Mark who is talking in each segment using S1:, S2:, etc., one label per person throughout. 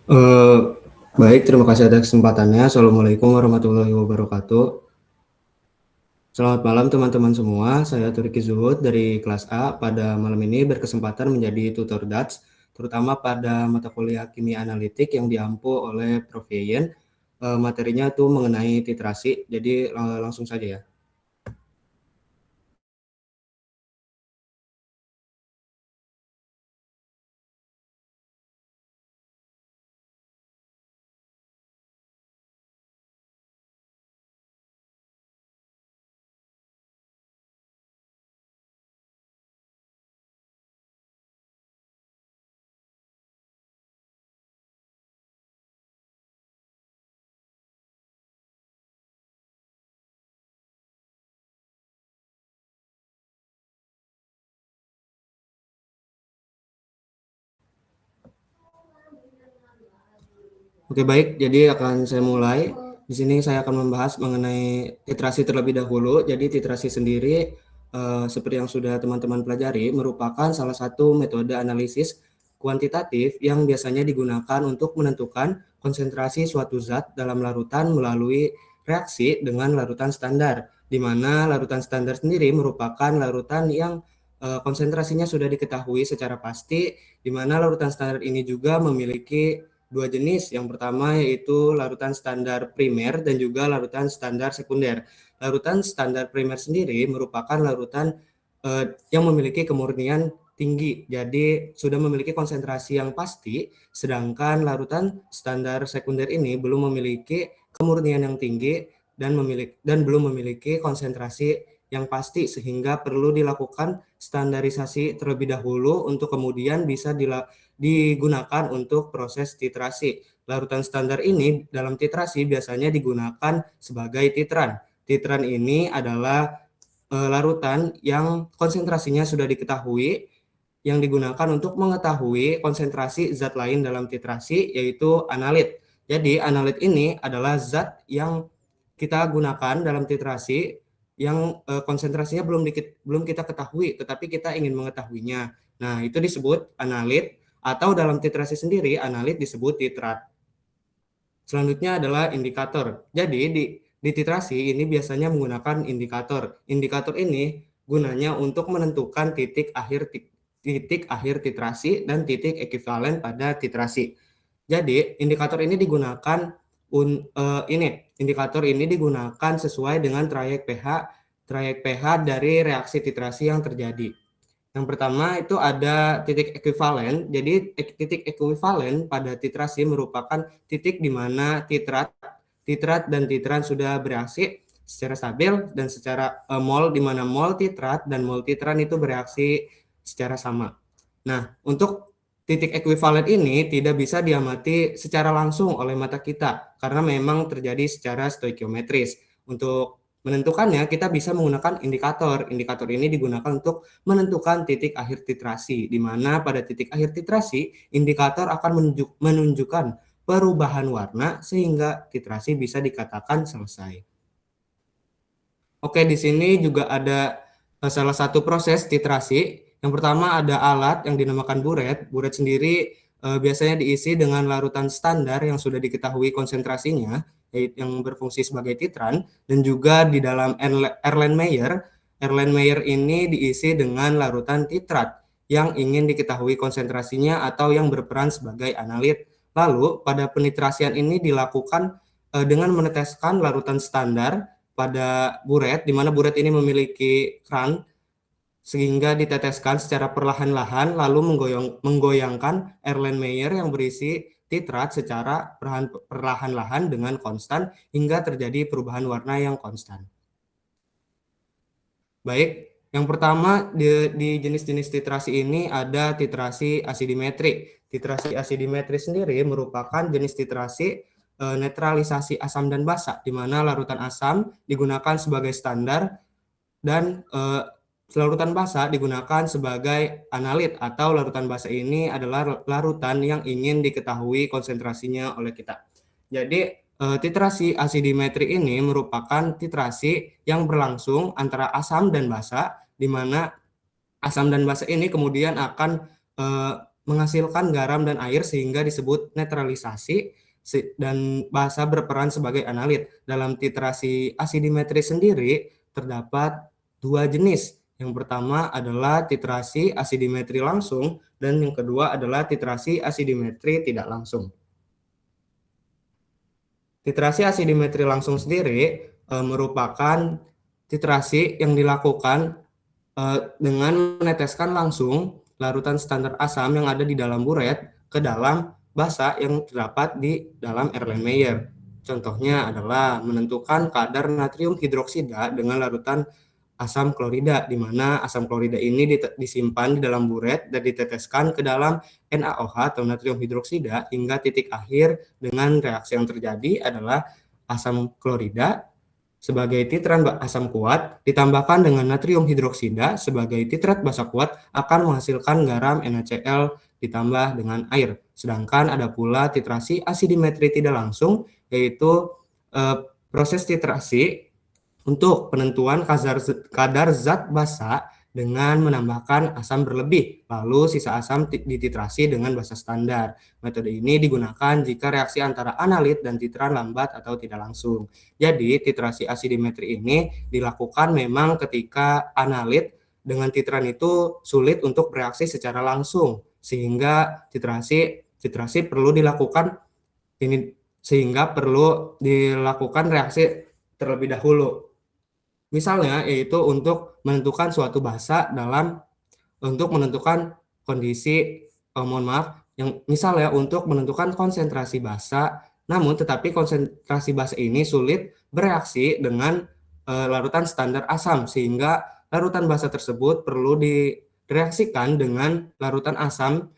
S1: Eh, Baik, terima kasih atas kesempatannya. Assalamualaikum warahmatullahi wabarakatuh. Selamat malam teman-teman semua. Saya Turki Zuhud dari kelas A. Pada malam ini berkesempatan menjadi tutor DATS, terutama pada mata kuliah kimia analitik yang diampu oleh Prof. Yeyen. Materinya itu mengenai titrasi, jadi langsung saja ya. Oke, baik. Jadi akan saya mulai. Di sini saya akan membahas mengenai titrasi terlebih dahulu. Jadi titrasi sendiri, seperti yang sudah teman-teman pelajari, merupakan salah satu metode analisis kuantitatif yang biasanya digunakan untuk menentukan konsentrasi suatu zat dalam larutan melalui reaksi dengan larutan standar, di mana larutan standar sendiri merupakan larutan yang konsentrasinya sudah diketahui secara pasti, di mana larutan standar ini juga memiliki dua jenis. Yang pertama yaitu larutan standar primer dan juga larutan standar sekunder. Larutan standar primer sendiri merupakan larutan yang memiliki kemurnian tinggi, jadi sudah memiliki konsentrasi yang pasti, sedangkan larutan standar sekunder ini belum memiliki kemurnian yang tinggi dan belum memiliki konsentrasi yang pasti, sehingga perlu dilakukan standarisasi terlebih dahulu untuk kemudian bisa digunakan untuk proses titrasi. Larutan standar ini dalam titrasi biasanya digunakan sebagai titran. Titran ini adalah larutan yang konsentrasinya sudah diketahui, yang digunakan untuk mengetahui konsentrasi zat lain dalam titrasi, yaitu analit. Jadi analit ini adalah zat yang kita gunakan dalam titrasi yang konsentrasinya belum kita ketahui, tetapi kita ingin mengetahuinya. Nah, itu disebut analit, atau dalam titrasi sendiri analit disebut titrat. Selanjutnya adalah indikator. Jadi di titrasi ini biasanya menggunakan indikator. Indikator ini gunanya untuk menentukan titik akhir titrasi dan titik ekuivalen pada titrasi. Jadi indikator ini digunakan indikator ini digunakan sesuai dengan trayek pH dari reaksi titrasi yang terjadi. Yang pertama itu ada titik ekuivalen. Jadi titik ekuivalen pada titrasi merupakan titik di mana titrat dan titran sudah bereaksi secara stabil dan secara mol, di mana mol titrat dan mol titran itu bereaksi secara sama. Nah, untuk titik ekuivalen ini tidak bisa diamati secara langsung oleh mata kita karena memang terjadi secara stoikiometris. Untuk menentukannya kita bisa menggunakan indikator. Indikator ini digunakan untuk menentukan titik akhir titrasi, di mana pada titik akhir titrasi indikator akan menunjukkan perubahan warna sehingga titrasi bisa dikatakan selesai. Oke, di sini juga ada salah satu proses titrasi. Yang pertama ada alat yang dinamakan buret. Buret sendiri biasanya diisi dengan larutan standar yang sudah diketahui konsentrasinya, yaitu yang berfungsi sebagai titran, dan juga di dalam Erlenmeyer. Erlenmeyer ini diisi dengan larutan titrat yang ingin diketahui konsentrasinya atau yang berperan sebagai analit. Lalu pada penitrasian ini dilakukan dengan meneteskan larutan standar pada buret, di mana buret ini memiliki keran sehingga diteteskan secara perlahan-lahan lalu menggoyangkan Erlenmeyer yang berisi titrat secara perlahan-lahan dengan konstan hingga terjadi perubahan warna yang konstan. Baik, yang pertama di jenis-jenis titrasi ini ada titrasi asidimetri. Titrasi asidimetri sendiri merupakan jenis titrasi netralisasi asam dan basa, di mana larutan asam digunakan sebagai standar dan larutan basa digunakan sebagai analit, atau larutan basa ini adalah larutan yang ingin diketahui konsentrasinya oleh kita. Jadi titrasi asidimetri ini merupakan titrasi yang berlangsung antara asam dan basa, di mana asam dan basa ini kemudian akan menghasilkan garam dan air sehingga disebut netralisasi dan basa berperan sebagai analit. Dalam titrasi asidimetri sendiri terdapat dua jenis. Yang pertama adalah titrasi asidimetri langsung dan yang kedua adalah titrasi asidimetri tidak langsung. Titrasi asidimetri langsung sendiri merupakan titrasi yang dilakukan dengan meneteskan langsung larutan standar asam yang ada di dalam buret ke dalam basa yang terdapat di dalam Erlenmeyer. Contohnya adalah menentukan kadar natrium hidroksida dengan larutan asam klorida, di mana asam klorida ini disimpan di dalam buret dan diteteskan ke dalam NaOH atau natrium hidroksida hingga titik akhir dengan reaksi yang terjadi adalah asam klorida sebagai titran asam kuat ditambahkan dengan natrium hidroksida sebagai titrat basa kuat akan menghasilkan garam NaCl ditambah dengan air. Sedangkan ada pula titrasi asidimetri tidak langsung, yaitu proses titrasi untuk penentuan kadar zat basa dengan menambahkan asam berlebih, lalu sisa asam dititrasi dengan basa standar. Metode ini digunakan jika reaksi antara analit dan titran lambat atau tidak langsung. Jadi, titrasi asidimetri ini dilakukan memang ketika analit dengan titran itu sulit untuk bereaksi secara langsung, sehingga titrasi perlu dilakukan sehingga perlu dilakukan reaksi terlebih dahulu. Misalnya yaitu untuk menentukan suatu basa untuk menentukan kondisi yang misalnya untuk menentukan konsentrasi basa, namun tetapi konsentrasi basa ini sulit bereaksi dengan larutan standar asam sehingga larutan basa tersebut perlu direaksikan dengan larutan asam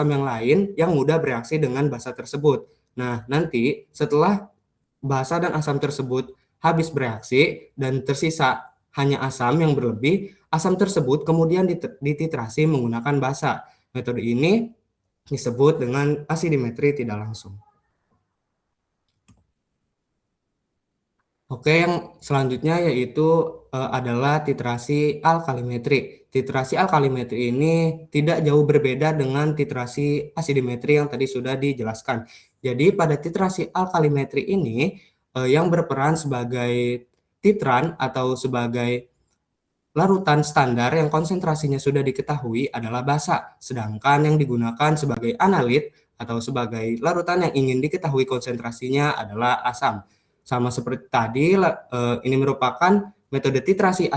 S1: yang lain yang mudah bereaksi dengan basa tersebut. Nah, nanti setelah basa dan asam tersebut habis bereaksi dan tersisa hanya asam yang berlebih, asam tersebut kemudian dititrasi menggunakan basa. Metode ini disebut dengan asidimetri tidak langsung. Oke, yang selanjutnya yaitu adalah titrasi alkalimetri. Titrasi alkalimetri ini tidak jauh berbeda dengan titrasi asidimetri yang tadi sudah dijelaskan. Jadi pada titrasi alkalimetri ini yang berperan sebagai titran atau sebagai larutan standar yang konsentrasinya sudah diketahui adalah basa, sedangkan yang digunakan sebagai analit atau sebagai larutan yang ingin diketahui konsentrasinya adalah asam. Sama seperti tadi, ini merupakan metode titrasi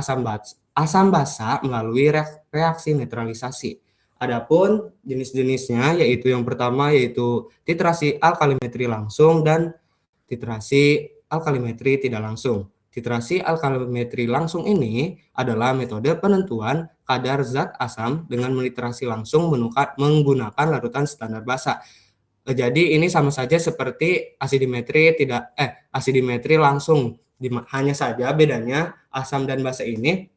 S1: asam basa melalui reaksi netralisasi. Adapun jenis-jenisnya yaitu yang pertama yaitu titrasi alkalimetri langsung dan titrasi alkalimetri tidak langsung. Titrasi alkalimetri langsung ini adalah metode penentuan kadar zat asam dengan menitrasi langsung menggunakan larutan standar basa. Jadi ini sama saja seperti asidimetri langsung. Hanya saja bedanya asam dan basa ini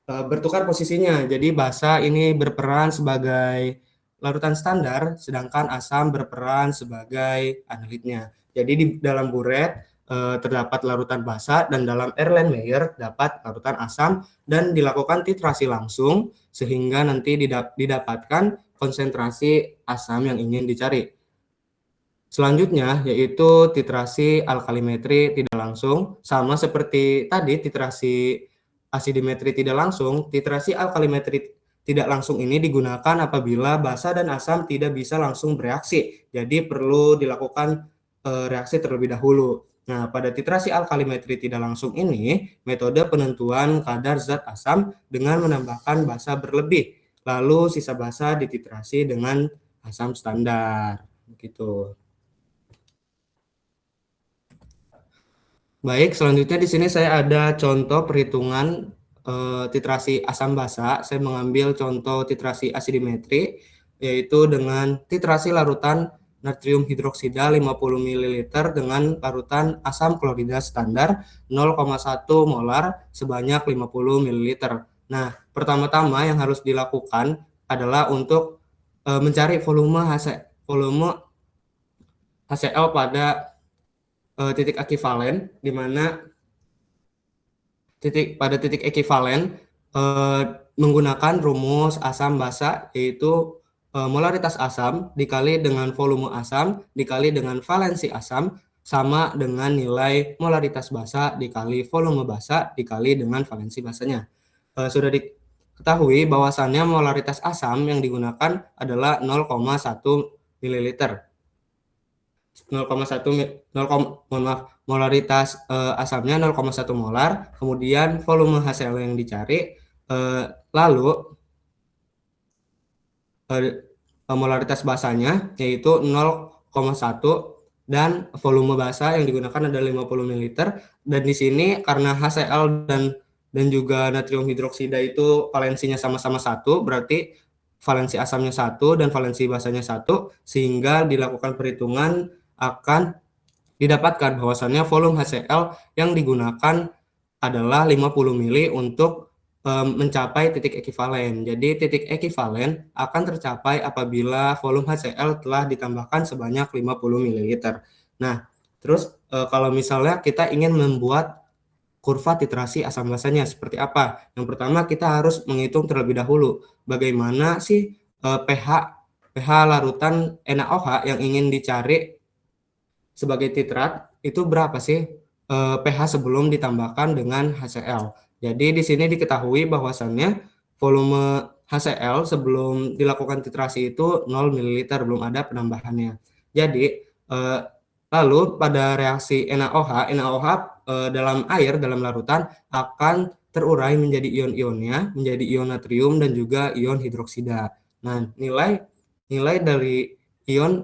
S1: bertukar posisinya. Jadi basa ini berperan sebagai larutan standar, sedangkan asam berperan sebagai analitnya. Jadi di dalam buret terdapat larutan basa dan dalam Erlenmeyer dapat larutan asam dan dilakukan titrasi langsung sehingga nanti didapatkan konsentrasi asam yang ingin dicari. Selanjutnya yaitu titrasi alkalimetri tidak langsung, sama seperti tadi titrasi asidimetri tidak langsung. Titrasi alkalimetri tidak langsung ini digunakan apabila basa dan asam tidak bisa langsung bereaksi, jadi perlu dilakukan reaksi terlebih dahulu. Nah, pada titrasi alkalimetri tidak langsung ini, metode penentuan kadar zat asam dengan menambahkan basa berlebih, lalu sisa basa dititrasi dengan asam standar. Begitu. Baik, selanjutnya di sini saya ada contoh perhitungan titrasi asam basa. Saya mengambil contoh titrasi asidimetri, yaitu dengan titrasi larutan natrium hidroksida 50 ml dengan larutan asam klorida standar 0,1 molar sebanyak 50 ml. Nah, pertama-tama yang harus dilakukan adalah untuk mencari volume HCl pada titik ekivalen, di mana pada titik ekivalen menggunakan rumus asam basa yaitu molaritas asam dikali dengan volume asam dikali dengan valensi asam sama dengan nilai molaritas basa dikali volume basa dikali dengan valensi basanya. Sudah diketahui bahwasannya molaritas asam yang digunakan adalah 0,1 ml. 0,1 mohon maaf, molaritas asamnya 0,1 molar, kemudian volume HCl yang dicari, lalu molaritas basanya yaitu 0,1 dan volume basa yang digunakan adalah 50 ml. Dan di sini karena HCl dan juga natrium hidroksida itu valensinya sama-sama 1, berarti valensi asamnya 1 dan valensi basanya 1, sehingga dilakukan perhitungan akan didapatkan bahwasannya volume HCl yang digunakan adalah 50 mili untuk mencapai titik ekivalen. Jadi titik ekivalen akan tercapai apabila volume HCl telah ditambahkan sebanyak 50 ml. Nah, terus kalau misalnya kita ingin membuat kurva titrasi asam basanya seperti apa? Yang pertama kita harus menghitung terlebih dahulu bagaimana sih pH larutan NaOH yang ingin dicari sebagai titrat itu berapa sih pH sebelum ditambahkan dengan HCl. Jadi di sini diketahui bahwasannya volume HCl sebelum dilakukan titrasi itu 0 ml, belum ada penambahannya. Jadi lalu pada reaksi NaOH dalam air dalam larutan akan terurai menjadi ion-ionnya, menjadi ion natrium dan juga ion hidroksida. Nah, nilai dari ion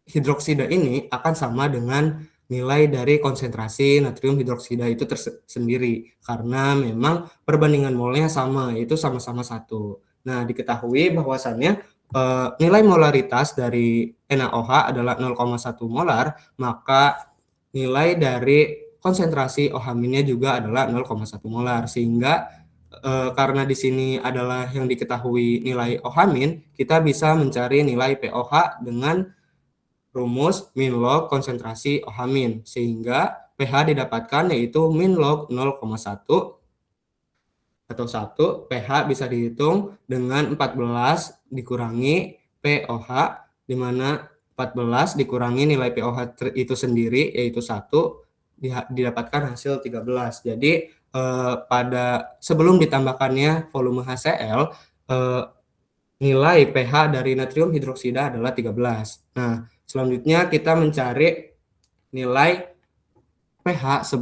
S1: hidroksida ini akan sama dengan nilai dari konsentrasi natrium hidroksida itu tersendiri karena memang perbandingan molnya sama, yaitu sama-sama 1. Nah, diketahui bahwasannya nilai molaritas dari NaOH adalah 0,1 molar, maka nilai dari konsentrasi OH- juga adalah 0,1 molar, sehingga karena di sini adalah yang diketahui nilai OH-, kita bisa mencari nilai pOH dengan rumus min log konsentrasi OH-, sehingga pH didapatkan yaitu min log 0,1 atau 1. pH bisa dihitung dengan 14 dikurangi pOH, di mana 14 dikurangi nilai pOH itu sendiri yaitu 1, didapatkan hasil 13. Jadi pada sebelum ditambahkannya volume HCl, nilai pH dari natrium hidroksida adalah 13. Nah, selanjutnya kita mencari nilai pH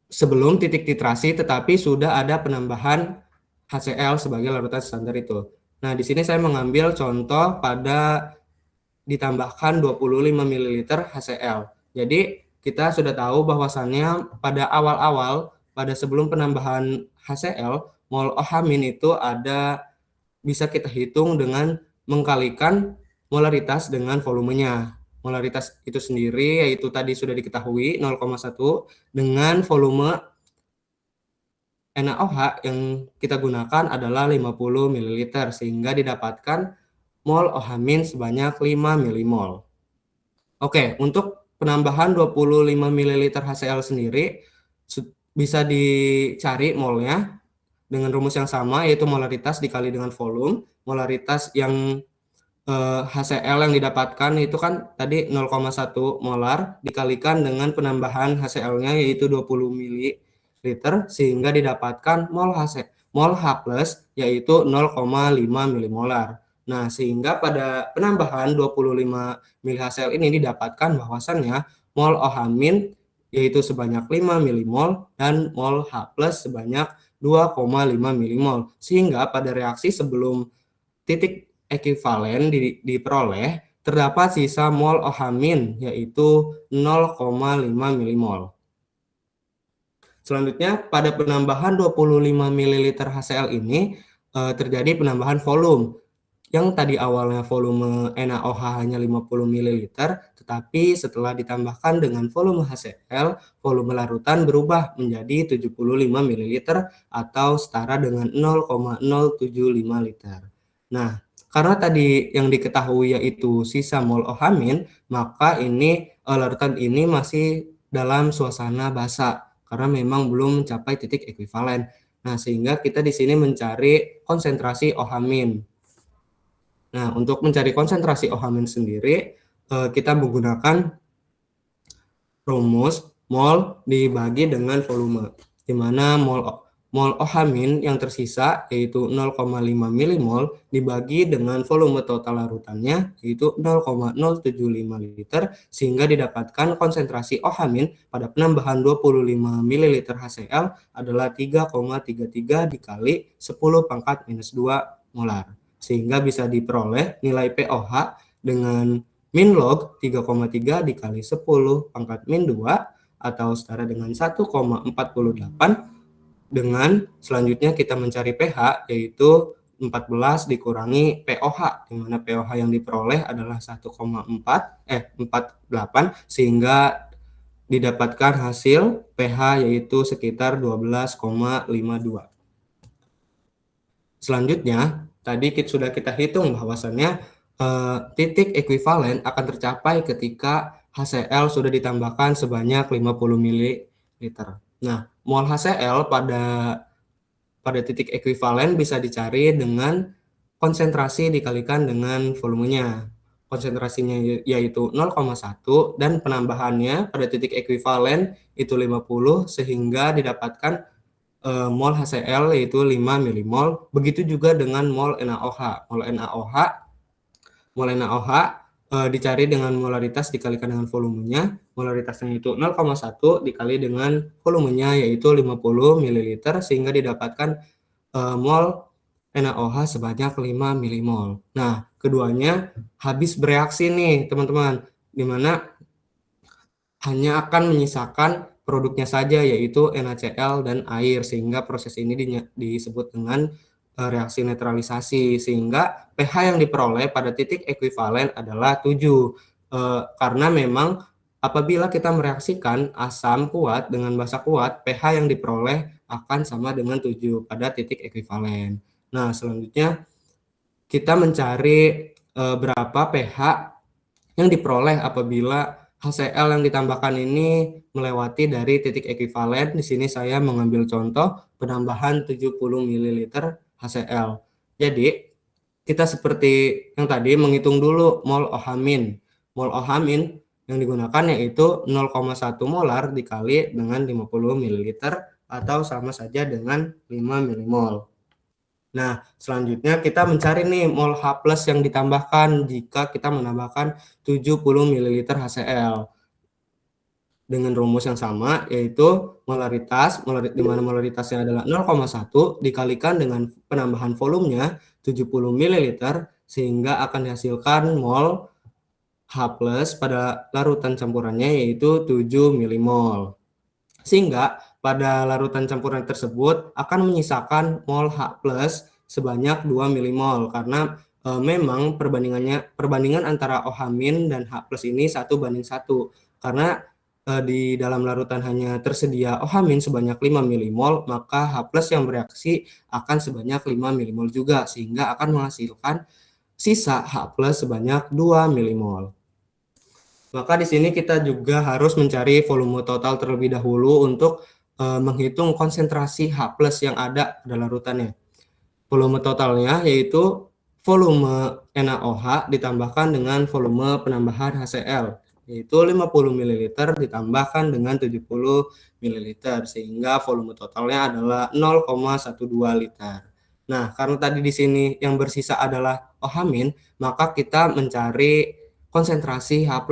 S1: sebelum titik titrasi tetapi sudah ada penambahan HCl sebagai larutan standar itu. Nah, di sini saya mengambil contoh pada ditambahkan 25 ml HCl. Jadi, kita sudah tahu bahwasannya pada awal-awal, pada sebelum penambahan HCl, mol OH- itu ada bisa kita hitung dengan mengkalikan molaritas dengan volumenya. Molaritas itu sendiri yaitu tadi sudah diketahui 0,1 dengan volume NaOH yang kita gunakan adalah 50 ml sehingga didapatkan mol OH- sebanyak 5 milimol. Oke, untuk penambahan 25 ml HCl sendiri bisa dicari molnya dengan rumus yang sama yaitu molaritas dikali dengan volume. Molaritas yang HCl yang didapatkan itu kan tadi 0,1 molar dikalikan dengan penambahan HCl-nya yaitu 20 ml sehingga didapatkan mol H plus yaitu 0,5 milimolar. Nah, sehingga pada penambahan 25 ml HCl ini didapatkan bahwasannya mol OH- yaitu sebanyak 5 milimol dan mol H plus sebanyak 2,5 milimol. Sehingga pada reaksi sebelum titik ekivalen diperoleh, terdapat sisa mol OH- yaitu 0,5 milimol. Selanjutnya, pada penambahan 25 ml HCl ini terjadi penambahan volume. Yang tadi awalnya volume NaOH hanya 50 ml, tetapi setelah ditambahkan dengan volume HCl, volume larutan berubah menjadi 75 ml atau setara dengan 0,075 liter. Nah, karena tadi yang diketahui yaitu sisa mol OH-, maka ini larutan ini masih dalam suasana basa karena memang belum mencapai titik ekivalen. Nah, sehingga kita di sini mencari konsentrasi OH-. Nah, untuk mencari konsentrasi OH- sendiri, kita menggunakan rumus mol dibagi dengan volume, di mana mol OH- yang tersisa yaitu 0,5 milimol dibagi dengan volume total larutannya yaitu 0,075 liter, sehingga didapatkan konsentrasi OH- pada penambahan 25 ml HCl adalah 3,33 dikali 10 pangkat minus 2 molar, sehingga bisa diperoleh nilai pOH dengan min log 3,3 dikali 10 pangkat min 2 atau setara dengan 1,48. Dengan selanjutnya kita mencari pH yaitu 14 dikurangi pOH, di mana pOH yang diperoleh adalah 1,48, sehingga didapatkan hasil pH yaitu sekitar 12,52. Selanjutnya, tadi sudah kita hitung bahwasannya titik ekuivalen akan tercapai ketika HCl sudah ditambahkan sebanyak 50 ml. Nah, mol HCl pada titik ekuivalen bisa dicari dengan konsentrasi dikalikan dengan volumenya. Konsentrasinya yaitu 0,1 dan penambahannya pada titik ekuivalen itu 50, sehingga didapatkan mol HCl yaitu 5 milimol. Begitu juga dengan mol NaOH. Mol NaOH dicari dengan molaritas dikalikan dengan volumenya. Molaritasnya itu 0,1 dikali dengan volumenya yaitu 50 ml, sehingga didapatkan mol NaOH sebanyak 5 milimol. Nah, keduanya habis bereaksi nih, teman-teman, di mana hanya akan menyisakan produknya saja yaitu NaCl dan air, sehingga proses ini disebut dengan reaksi netralisasi, sehingga pH yang diperoleh pada titik ekuivalen adalah 7. Karena memang apabila kita mereaksikan asam kuat dengan basa kuat, pH yang diperoleh akan sama dengan 7 pada titik ekuivalen. Nah, selanjutnya kita mencari berapa pH yang diperoleh apabila HCl yang ditambahkan ini melewati dari titik ekuivalen. Di sini saya mengambil contoh penambahan 70 ml HCl. Jadi, kita seperti yang tadi menghitung dulu mol OH-. Mol OH- yang digunakan yaitu 0,1 molar dikali dengan 50 ml atau sama saja dengan 5 milimol. Nah, selanjutnya kita mencari nih mol H+ yang ditambahkan jika kita menambahkan 70 ml HCl. Dengan rumus yang sama yaitu di mana molaritasnya adalah 0,1 dikalikan dengan penambahan volumenya 70 ml, sehingga akan dihasilkan mol H+ pada larutan campurannya yaitu 7 milimol. Sehingga pada larutan campuran tersebut akan menyisakan mol H+ sebanyak 2 milimol, karena memang perbandingan antara OH- dan H+ ini 1:1, karena di dalam larutan hanya tersedia OH- sebanyak 5 milimol, maka H+ yang bereaksi akan sebanyak 5 milimol juga, sehingga akan menghasilkan sisa H+ sebanyak 2 milimol. Maka di sini kita juga harus mencari volume total terlebih dahulu untuk menghitung konsentrasi H+ yang ada pada larutannya. Volume totalnya yaitu volume NaOH ditambahkan dengan volume penambahan HCl, yaitu 50 ml ditambahkan dengan 70 ml, sehingga volume totalnya adalah 0,12 liter. Nah, karena tadi di sini yang bersisa adalah OH-, maka kita mencari konsentrasi H+,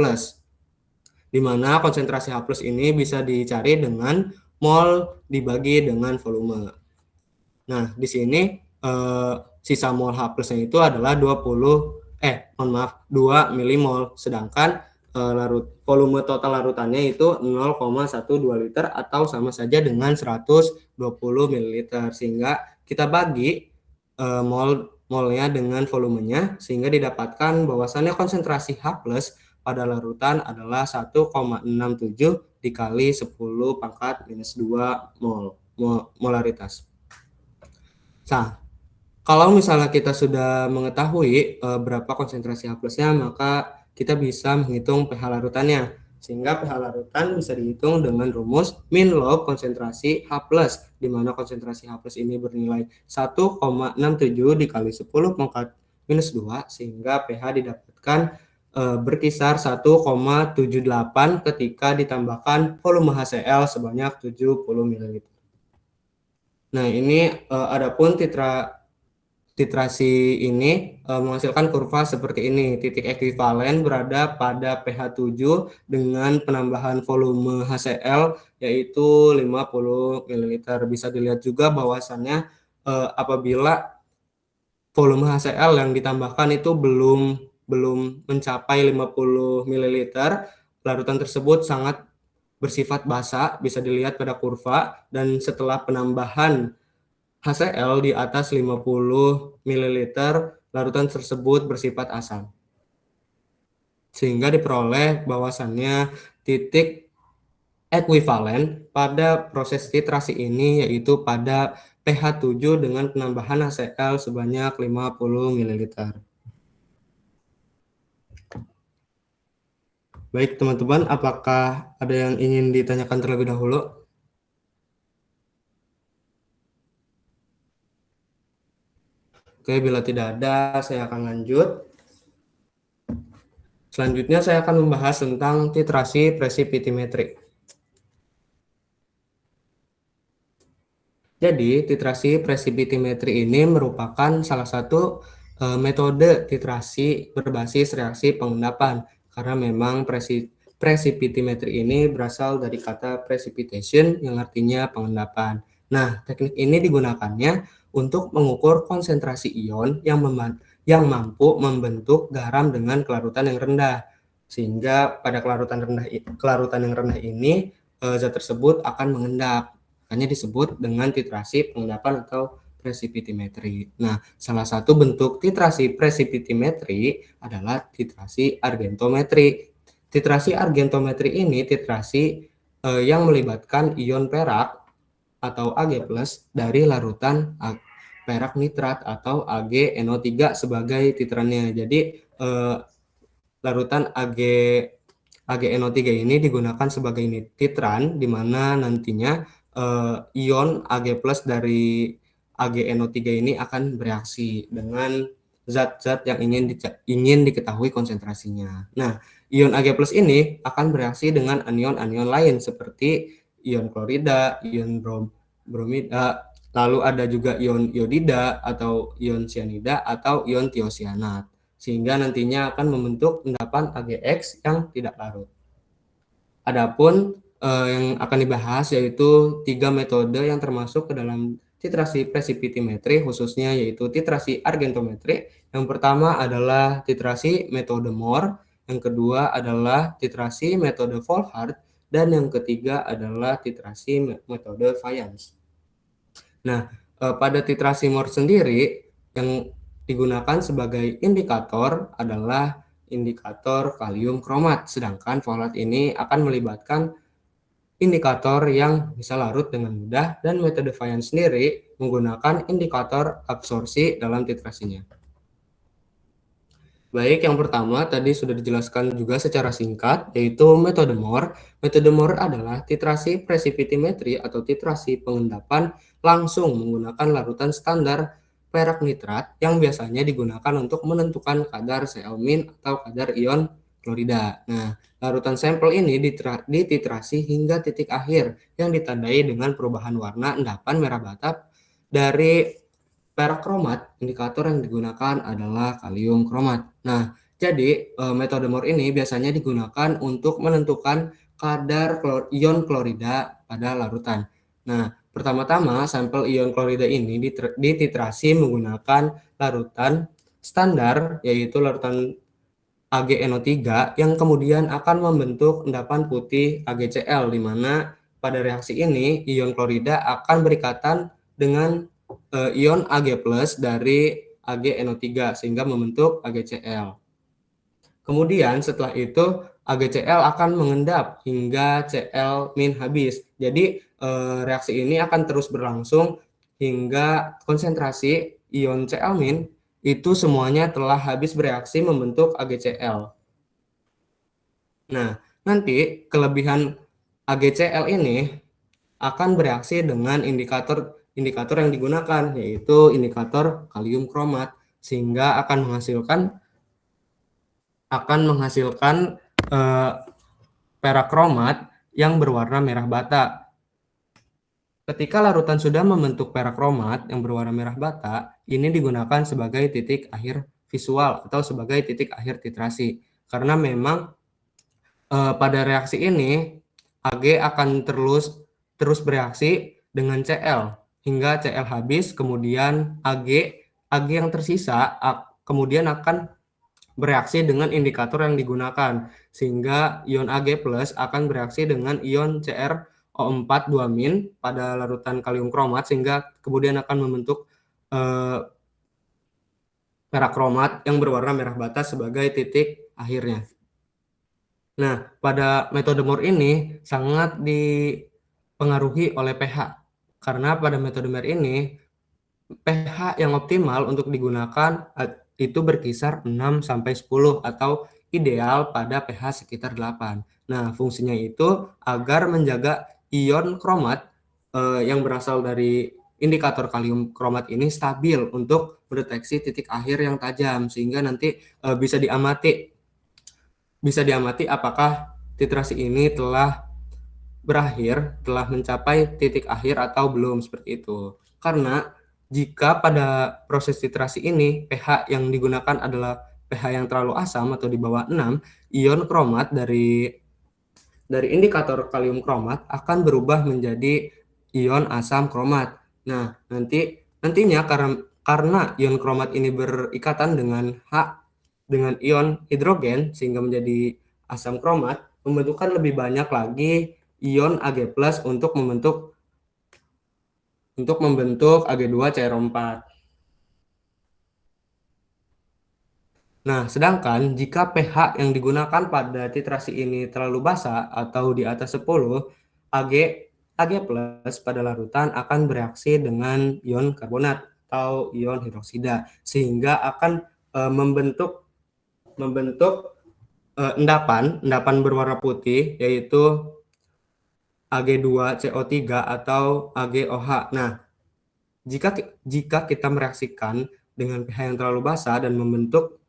S1: di mana konsentrasi H+ ini bisa dicari dengan mol dibagi dengan volume. Nah, di sini sisa mol H+-nya itu adalah 2 milimol, sedangkan volume total larutannya itu 0,12 liter atau sama saja dengan 120 ml, sehingga kita bagi molnya dengan volumenya, sehingga didapatkan bahwasannya konsentrasi H+ pada larutan adalah 1,67 dikali 10 pangkat minus 2 molaritas. Nah, kalau misalnya kita sudah mengetahui berapa konsentrasi H+-nya, maka kita bisa menghitung pH larutannya. Sehingga pH larutan bisa dihitung dengan rumus min log konsentrasi H+, di mana konsentrasi H+ ini bernilai 1,67 dikali 10 pangkat -2 sehingga pH didapatkan berkisar 1,78 ketika ditambahkan volume HCl sebanyak 70 ml. Nah, ini adapun titrasi ini menghasilkan kurva seperti ini. Titik ekuivalen berada pada pH 7 dengan penambahan volume HCl yaitu 50 ml. Bisa dilihat juga bahwasannya apabila volume HCl yang ditambahkan itu belum mencapai 50 ml, larutan tersebut sangat bersifat basa, bisa dilihat pada kurva, dan setelah penambahan HCl di atas 50 ml, larutan tersebut bersifat asam. Sehingga diperoleh bahwasannya titik ekuivalen pada proses titrasi ini yaitu pada pH 7 dengan penambahan HCl sebanyak 50 ml. Baik teman-teman, apakah ada yang ingin ditanyakan terlebih dahulu? Oke, bila tidak ada, saya akan lanjut. Selanjutnya saya akan membahas tentang titrasi presipitimetri. Jadi, titrasi presipitimetri ini merupakan salah satu metode titrasi berbasis reaksi pengendapan, karena memang presipitimetri ini berasal dari kata precipitation yang artinya pengendapan. Nah, teknik ini digunakannya untuk mengukur konsentrasi ion yang mampu membentuk garam dengan kelarutan yang rendah, sehingga pada kelarutan yang rendah ini zat tersebut akan mengendap. Makanya disebut dengan titrasi pengendapan atau presipitimetri. Nah, salah satu bentuk titrasi presipitimetri adalah titrasi argentometri. Titrasi argentometri ini titrasi yang melibatkan ion perak atau Ag+ dari larutan perak nitrat atau AgNO3 sebagai titrannya. Jadi larutan AgNO3 ini digunakan sebagai titran, di mana nantinya ion Ag+ dari AgNO3 ini akan bereaksi dengan zat-zat yang ingin diketahui konsentrasinya. Nah, ion Ag+ ini akan bereaksi dengan anion-anion lain seperti ion klorida, ion bromida, lalu ada juga ion iodida atau ion cyanida atau ion tiosianat, sehingga nantinya akan membentuk endapan AgX yang tidak larut. Adapun yang akan dibahas yaitu 3 metode yang termasuk ke dalam titrasi presipitimetri khususnya, yaitu titrasi argentometri. Yang pertama adalah titrasi metode Mohr, yang kedua adalah titrasi metode Volhard, dan yang ketiga adalah titrasi metode Fayence. Nah, pada titrasi Mohr sendiri yang digunakan sebagai indikator adalah indikator kalium kromat, sedangkan Volhard ini akan melibatkan indikator yang bisa larut dengan mudah, dan metode Fayence sendiri menggunakan indikator absorpsi dalam titrasinya. Baik, yang pertama tadi sudah dijelaskan juga secara singkat, yaitu metode Mohr. Metode Mohr adalah titrasi presipitimetri atau titrasi pengendapan langsung menggunakan larutan standar perak nitrat yang biasanya digunakan untuk menentukan kadar Cl- atau kadar ion klorida. Nah, larutan sampel ini dititrasi hingga titik akhir yang ditandai dengan perubahan warna endapan merah bata dari perak kromat. Indikator yang digunakan adalah kalium kromat. Nah, jadi metode Mohr ini biasanya digunakan untuk menentukan kadar ion klorida pada larutan. Nah, pertama-tama sampel ion klorida ini dititrasi menggunakan larutan standar, yaitu larutan AgNO3 yang kemudian akan membentuk endapan putih AgCl, di mana pada reaksi ini ion klorida akan berikatan dengan ion Ag+ dari AgNO3 sehingga membentuk AgCl. Kemudian setelah itu AgCl akan mengendap hingga Cl- habis. Jadi reaksi ini akan terus berlangsung hingga konsentrasi ion Cl- itu semuanya telah habis bereaksi membentuk AgCl. Nah, nanti kelebihan AgCl ini akan bereaksi dengan indikator yang digunakan, yaitu indikator kalium kromat. sehingga akan menghasilkan eh, perak kromat yang berwarna merah bata. Ketika larutan sudah membentuk perak kromat yang berwarna merah bata, ini digunakan sebagai titik akhir visual atau sebagai titik akhir titrasi. Karena memang pada reaksi ini Ag akan terus bereaksi dengan Cl hingga Cl habis, kemudian Ag yang tersisa kemudian akan bereaksi dengan indikator yang digunakan, sehingga ion Ag+ akan bereaksi dengan ion CrO4 2- pada larutan kalium kromat, sehingga kemudian akan membentuk perak kromat yang berwarna merah bata sebagai titik akhirnya. Nah, pada metode Moore ini sangat dipengaruhi oleh pH, karena pada metode Moore ini pH yang optimal untuk digunakan itu berkisar 6-10 atau ideal pada pH sekitar 8. Nah, fungsinya itu agar menjaga ion kromat yang berasal dari indikator kalium kromat ini stabil untuk mendeteksi titik akhir yang tajam, sehingga nanti bisa diamati apakah titrasi ini telah berakhir, telah mencapai titik akhir atau belum, seperti itu. Karena jika pada proses titrasi ini pH yang digunakan adalah pH yang terlalu asam atau di bawah 6, ion kromat dari indikator kalium kromat akan berubah menjadi ion asam kromat. Nah, nantinya karena ion kromat ini berikatan dengan ion hidrogen sehingga menjadi asam kromat, membentukkan lebih banyak lagi ion Ag+ untuk membentuk Ag2CrO4. Nah, sedangkan jika pH yang digunakan pada titrasi ini terlalu basa atau di atas 10, Ag Ag+ pada larutan akan bereaksi dengan ion karbonat atau ion hidroksida, sehingga akan membentuk endapan berwarna putih, yaitu Ag2CO3 atau AgOH. Nah, jika kita mereaksikan dengan pH yang terlalu basa dan membentuk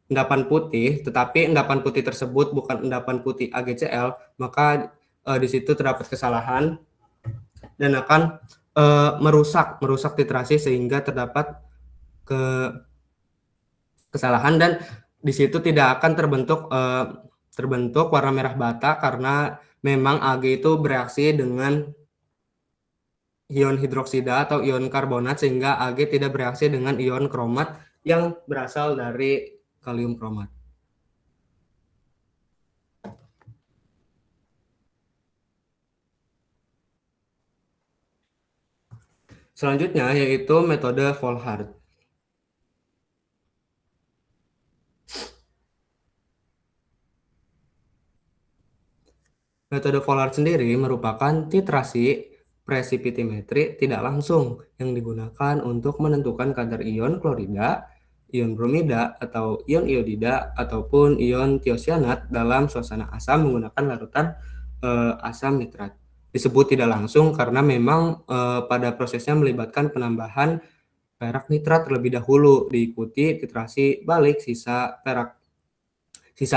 S1: endapan putih, tetapi endapan putih tersebut bukan endapan putih AgCl, maka di situ terdapat kesalahan dan akan merusak titrasi, sehingga terdapat kesalahan dan di situ tidak akan terbentuk warna merah bata, karena memang Ag itu bereaksi dengan ion hidroksida atau ion karbonat, sehingga Ag tidak bereaksi dengan ion kromat yang berasal dari kalium kromat. Selanjutnya yaitu metode Volhard. Metode Volhard sendiri merupakan titrasi presipitimetri tidak langsung yang digunakan untuk menentukan kadar ion klorida, ion bromida, atau ion iodida, ataupun ion tiosianat dalam suasana asam menggunakan larutan asam nitrat. Disebut tidak langsung karena memang pada prosesnya melibatkan penambahan perak nitrat terlebih dahulu, diikuti titrasi balik sisa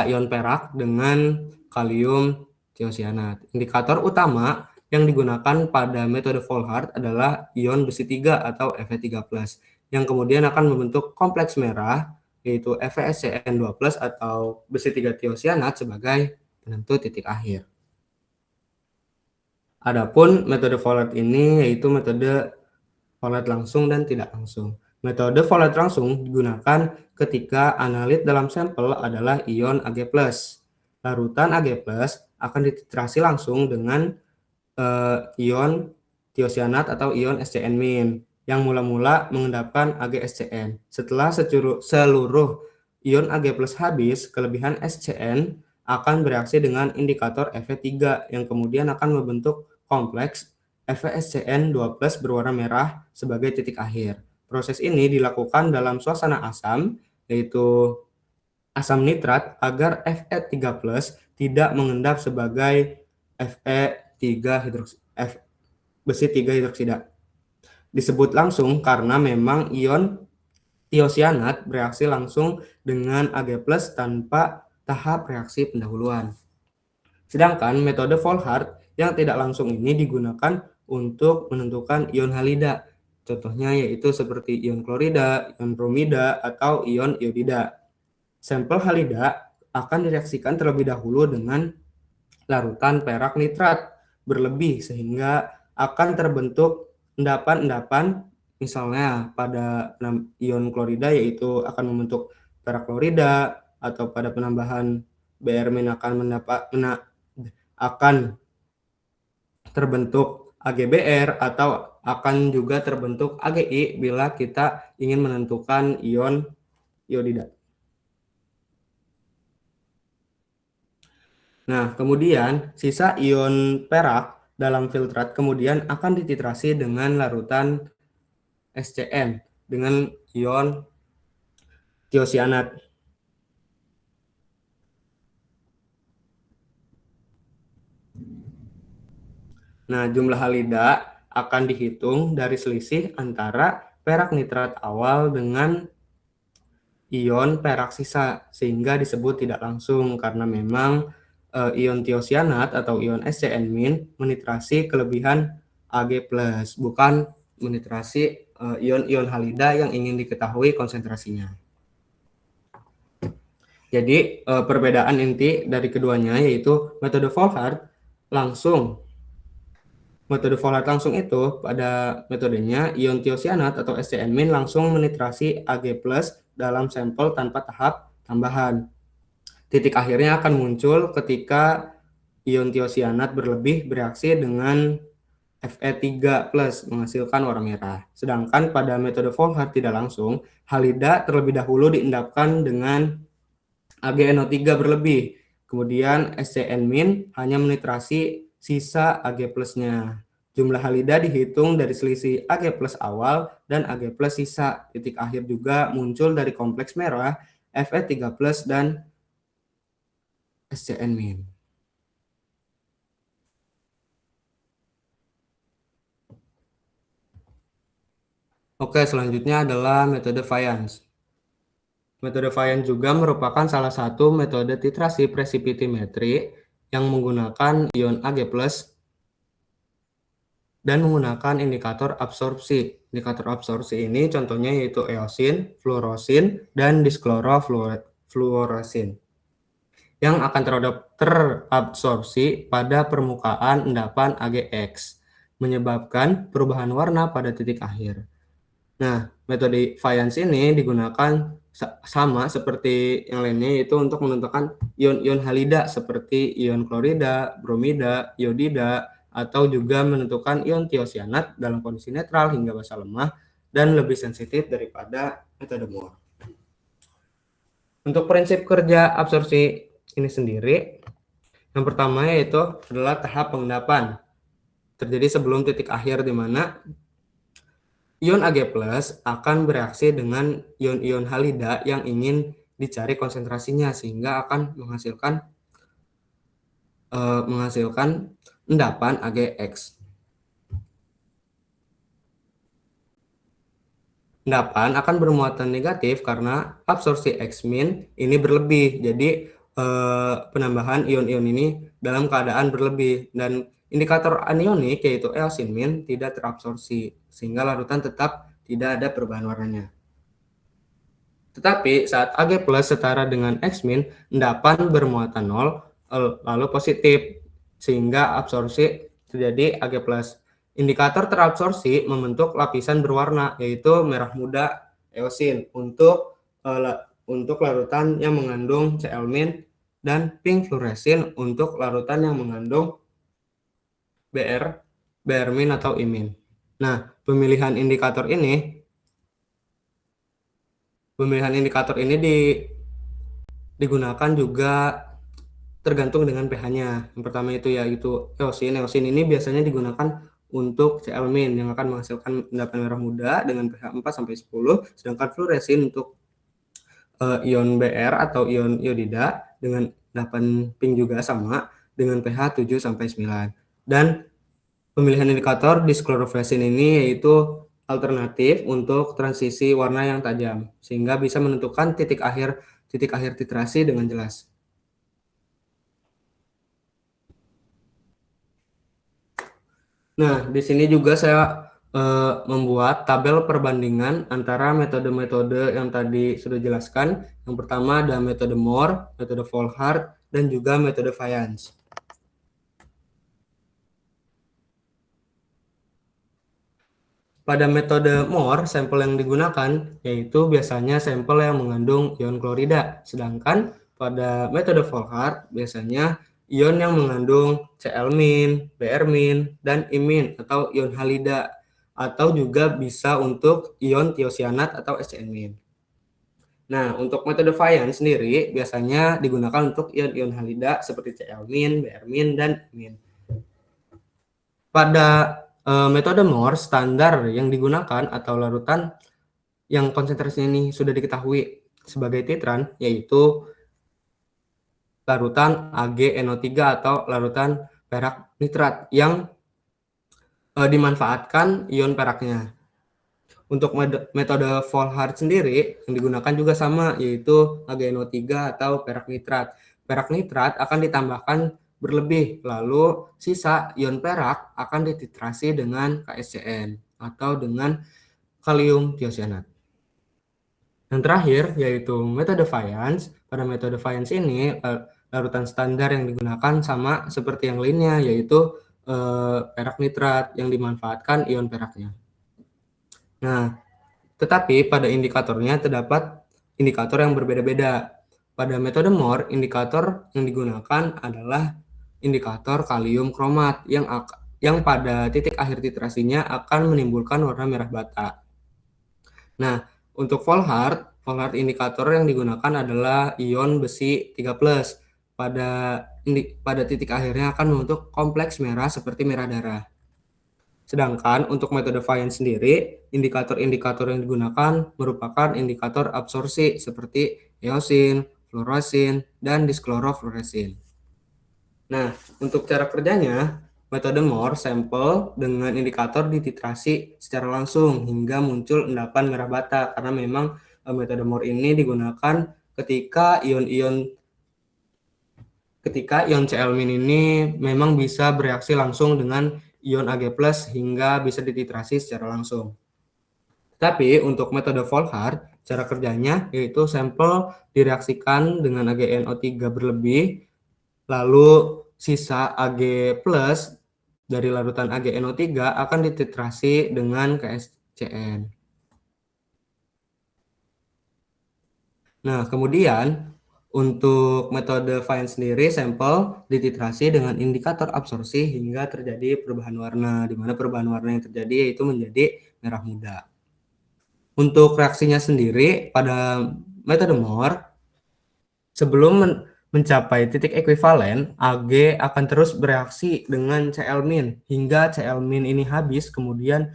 S1: ion perak dengan kalium tiosianat. Indikator utama yang digunakan pada metode Volhard adalah ion besi 3 atau Fe3+, yang kemudian akan membentuk kompleks merah, yaitu FeSCN2+ atau besi 3 tiosianat sebagai penentu titik akhir. Adapun metode Volhard ini yaitu metode Volhard langsung dan tidak langsung. Metode Volhard langsung digunakan ketika analit dalam sampel adalah ion Ag+. Larutan Ag+ akan dititrasi langsung dengan ion tiosianat atau ion SCN- yang mula-mula mengendapkan AgSCN. Setelah seluruh ion Ag+ habis, kelebihan SCN akan bereaksi dengan indikator Fe3 yang kemudian akan membentuk kompleks FeSCN2+ berwarna merah sebagai titik akhir. Proses ini dilakukan dalam suasana asam, yaitu asam nitrat, agar Fe3+ tidak mengendap sebagai besi 3 hidroksida. disebut langsung karena memang ion tiosianat bereaksi langsung dengan Ag+ tanpa tahap reaksi pendahuluan. Sedangkan metode Volhard yang tidak langsung ini digunakan untuk menentukan ion halida. Contohnya yaitu seperti ion klorida, ion bromida, atau ion iodida. Sampel halida akan direaksikan terlebih dahulu dengan larutan perak nitrat berlebih sehingga akan terbentuk endapan-endapan, misalnya pada ion klorida yaitu akan membentuk perak klorida, atau pada penambahan Br- akan terbentuk AgBr, atau akan juga terbentuk Agi bila kita ingin menentukan ion iodida. Nah, kemudian sisa ion perak dalam filtrat kemudian akan dititrasi dengan larutan SCN dengan ion tiosianat. Nah, jumlah halida akan dihitung dari selisih antara perak nitrat awal dengan ion perak sisa, sehingga disebut tidak langsung karena memang ion tiosianat atau ion SCN- menitrasi kelebihan Ag+, bukan menitrasi ion-ion halida yang ingin diketahui konsentrasinya. Jadi perbedaan inti dari keduanya yaitu metode Volhard langsung. Metode Volhard langsung itu pada metodenya ion tiosianat atau SCN- langsung menitrasi Ag+ dalam sampel tanpa tahap tambahan. Titik akhirnya akan muncul ketika ion tiosianat berlebih bereaksi dengan Fe3+ menghasilkan warna merah. Sedangkan pada metode Volhard tidak langsung, halida terlebih dahulu diendapkan dengan AgNO3 berlebih. Kemudian SCN- hanya menitrasi sisa Ag+-nya. Jumlah halida dihitung dari selisih Ag+ awal dan Ag+ sisa. Titik akhir juga muncul dari kompleks merah, Fe3+ dan SCN-. Oke, selanjutnya adalah metode Fayence. Metode Fayence juga merupakan salah satu metode titrasi presipitimetri yang menggunakan ion Ag+ dan menggunakan indikator absorpsi. Indikator absorpsi ini contohnya yaitu eosin, fluorosin, dan disklorofluorosin yang akan terabsorpsi pada permukaan endapan AgX, menyebabkan perubahan warna pada titik akhir. Nah, metode Fayence ini digunakan sama seperti yang lainnya, yaitu untuk menentukan ion-ion halida seperti ion klorida, bromida, iodida, atau juga menentukan ion tiosianat dalam kondisi netral hingga basa lemah dan lebih sensitif daripada metode Moore. Untuk prinsip kerja absorpsi ini sendiri, yang pertama yaitu adalah tahap pengendapan. Terjadi sebelum titik akhir di mana ion Ag+ akan bereaksi dengan ion-ion halida yang ingin dicari konsentrasinya sehingga akan menghasilkan endapan AgX. Endapan akan bermuatan negatif karena absorpsi X- ini berlebih. Jadi penambahan ion-ion ini dalam keadaan berlebih dan indikator anionik yaitu eosin- tidak terabsorpsi sehingga larutan tetap tidak ada perubahan warnanya. Tetapi saat Ag+ setara dengan X-, endapan bermuatan 0 lalu positif sehingga absorpsi terjadi Ag+. Indikator terabsorpsi membentuk lapisan berwarna yaitu merah muda eosin untuk larutan yang mengandung Cl- dan pink fluoresin untuk larutan yang mengandung Br- atau I-. Nah, pemilihan indikator ini digunakan juga tergantung dengan pH-nya. Yang pertama itu yaitu eosin. Eosin ini biasanya digunakan untuk Cl- yang akan menghasilkan endapan merah muda dengan pH 4-10, sedangkan fluoresin untuk ion Br atau ion iodida dengan endapan pink juga sama dengan pH 7-9. Dan pemilihan indikator disklorofluoresin ini yaitu alternatif untuk transisi warna yang tajam, sehingga bisa menentukan titik akhir titrasi dengan jelas. Nah, di sini juga saya membuat tabel perbandingan antara metode-metode yang tadi sudah jelaskan. Yang pertama ada metode Moore, metode Volhard, dan juga metode Fayence. Pada metode Moore, sampel yang digunakan yaitu biasanya sampel yang mengandung ion klorida, sedangkan pada metode Volhard biasanya ion yang mengandung Cl-, Br-, dan I- atau ion halida, atau juga bisa untuk ion tiosianat atau SCN-. Nah, untuk metode Fayence sendiri biasanya digunakan untuk ion-ion halida seperti Cl-, Br-, dan I-. Pada metode Moore, standar yang digunakan atau larutan yang konsentrasinya ini sudah diketahui sebagai titran, yaitu larutan AgNO3 atau larutan perak nitrat yang dimanfaatkan ion peraknya. Untuk metode Volhard sendiri yang digunakan juga sama, yaitu AgNO3 atau perak nitrat. Perak nitrat akan ditambahkan berlebih, lalu sisa ion perak akan dititrasi dengan KSCN atau dengan kalium tiosianat. Yang terakhir yaitu metode Fayence. Pada metode Fayence ini larutan standar yang digunakan sama seperti yang lainnya, yaitu perak nitrat yang dimanfaatkan ion peraknya. Nah, tetapi pada indikatornya terdapat indikator yang berbeda-beda. Pada metode Moore, indikator yang digunakan adalah indikator kalium kromat yang pada titik akhir titrasinya akan menimbulkan warna merah bata. Nah, untuk Volhard indikator yang digunakan adalah ion besi 3+. Pada titik akhirnya akan membentuk kompleks merah seperti merah darah. Sedangkan untuk metode Fayence sendiri, indikator-indikator yang digunakan merupakan indikator absorpsi seperti eosin, fluorosin, dan disklorofluoresin. Nah, untuk cara kerjanya, metode Moore sampel dengan indikator dititrasi secara langsung hingga muncul endapan merah bata, karena memang metode Moore ini digunakan ketika ion Cl- ini memang bisa bereaksi langsung dengan ion Ag+ hingga bisa dititrasi secara langsung. Tapi untuk metode Volhard, cara kerjanya yaitu sampel direaksikan dengan AgNO3 berlebih, lalu sisa Ag+ dari larutan AgNO3 akan dititrasi dengan KSCN. Nah, kemudian untuk metode Fayence sendiri, sampel dititrasi dengan indikator absorpsi hingga terjadi perubahan warna, di mana perubahan warna yang terjadi yaitu menjadi merah muda. Untuk reaksinya sendiri, pada metode Moore, sebelum mencapai titik ekuivalen, Ag akan terus bereaksi dengan Cl- hingga Cl- ini habis, kemudian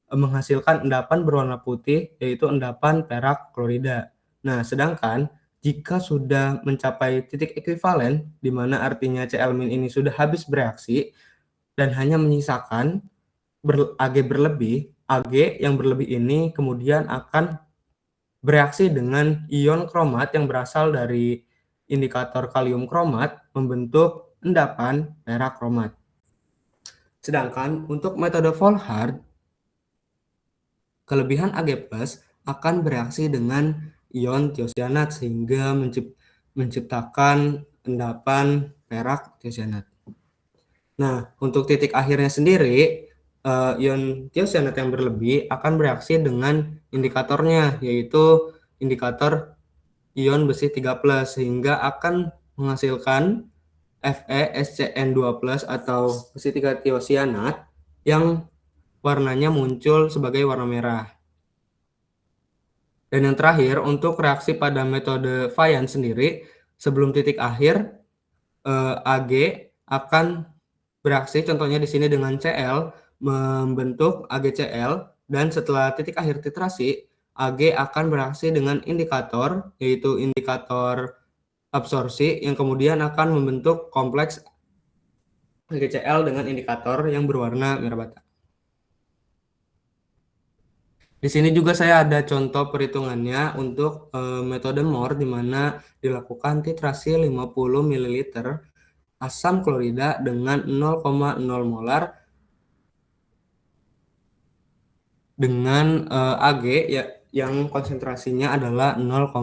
S1: menghasilkan endapan berwarna putih, yaitu endapan perak klorida. Nah, sedangkan jika sudah mencapai titik ekuivalen, di mana artinya Cl- ini sudah habis bereaksi dan hanya menyisakan Ag berlebih, Ag yang berlebih ini kemudian akan bereaksi dengan ion kromat yang berasal dari indikator kalium kromat membentuk endapan perak kromat. Sedangkan untuk metode Volhard, kelebihan Ag+ akan bereaksi dengan ion tiosianat sehingga menciptakan endapan perak tiosianat. Nah, untuk titik akhirnya sendiri, ion tiosianat yang berlebih akan bereaksi dengan indikatornya, yaitu indikator ion besi 3+, sehingga akan menghasilkan FeSCN2+ atau besi 3 tiosianat yang warnanya muncul sebagai warna merah. Dan yang terakhir, untuk reaksi pada metode Fayence sendiri, sebelum titik akhir, Ag akan bereaksi, contohnya di sini dengan Cl, membentuk AgCl, dan setelah titik akhir titrasi, Ag akan bereaksi dengan indikator, yaitu indikator absorpsi, yang kemudian akan membentuk kompleks AgCl dengan indikator yang berwarna merah bata. Di sini juga saya ada contoh perhitungannya untuk metode MOR di mana dilakukan titrasi 50 ml asam klorida dengan 0,0 molar dengan Ag ya yang konsentrasinya adalah 0,1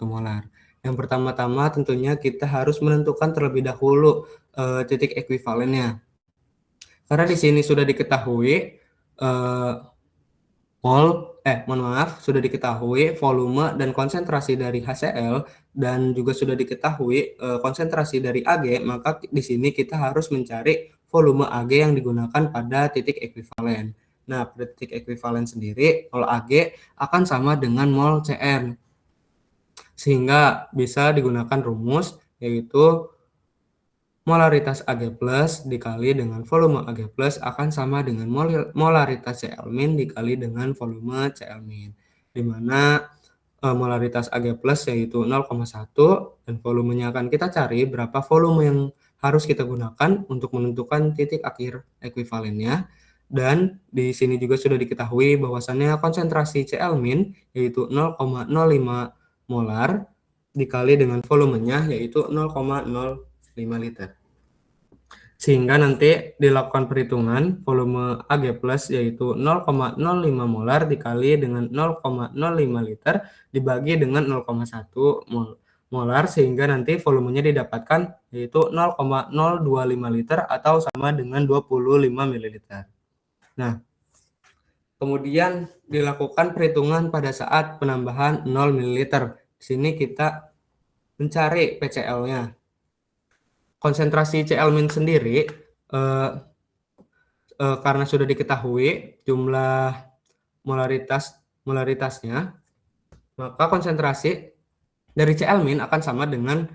S1: molar. Yang pertama-tama tentunya kita harus menentukan terlebih dahulu titik ekuivalennya. Karena di sini sudah diketahui eh, mohon maaf, sudah diketahui volume dan konsentrasi dari HCl dan juga sudah diketahui konsentrasi dari Ag, maka di sini kita harus mencari volume Ag yang digunakan pada titik ekuivalen. Nah, pada titik ekuivalen sendiri, mol Ag akan sama dengan mol Cl, sehingga bisa digunakan rumus yaitu molaritas Ag plus dikali dengan volume Ag plus akan sama dengan molaritas Cl min dikali dengan volume Cl min. Di mana molaritas Ag plus yaitu 0,1 dan volumenya akan kita cari berapa volume yang harus kita gunakan untuk menentukan titik akhir ekuivalennya. Dan di sini juga sudah diketahui bahwasannya konsentrasi Cl min yaitu 0,05 molar dikali dengan volumenya yaitu 0,05 liter. Sehingga nanti dilakukan perhitungan volume Ag plus yaitu 0,05 molar dikali dengan 0,05 liter dibagi dengan 0,1 molar sehingga nanti volumenya didapatkan yaitu 0,025 liter atau sama dengan 25 ml. Nah, kemudian dilakukan perhitungan pada saat penambahan 0 ml. Di sini kita mencari PCl-nya. Konsentrasi Cl min sendiri karena sudah diketahui jumlah molaritasnya, maka konsentrasi dari Cl min akan sama dengan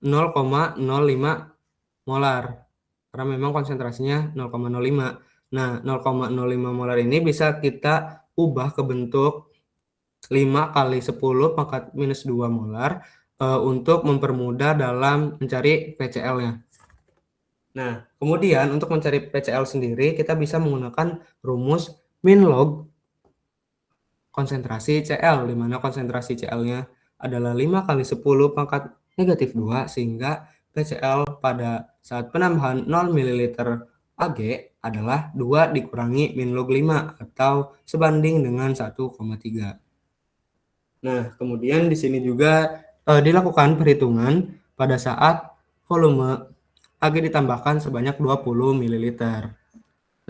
S1: 0,05 molar karena memang konsentrasinya 0,05. Nah, 0,05 molar ini bisa kita ubah ke bentuk 5 kali 10 pangkat minus 2 molar untuk mempermudah dalam mencari PCl-nya. Nah, kemudian untuk mencari PCl sendiri, kita bisa menggunakan rumus min log konsentrasi Cl, di mana konsentrasi Cl-nya adalah 5 kali 10 pangkat negatif 2, sehingga PCl pada saat penambahan 0 ml Ag adalah 2 dikurangi min log 5, atau sebanding dengan 1,3. Nah, kemudian di sini juga dilakukan perhitungan pada saat volume Ag ditambahkan sebanyak 20 ml.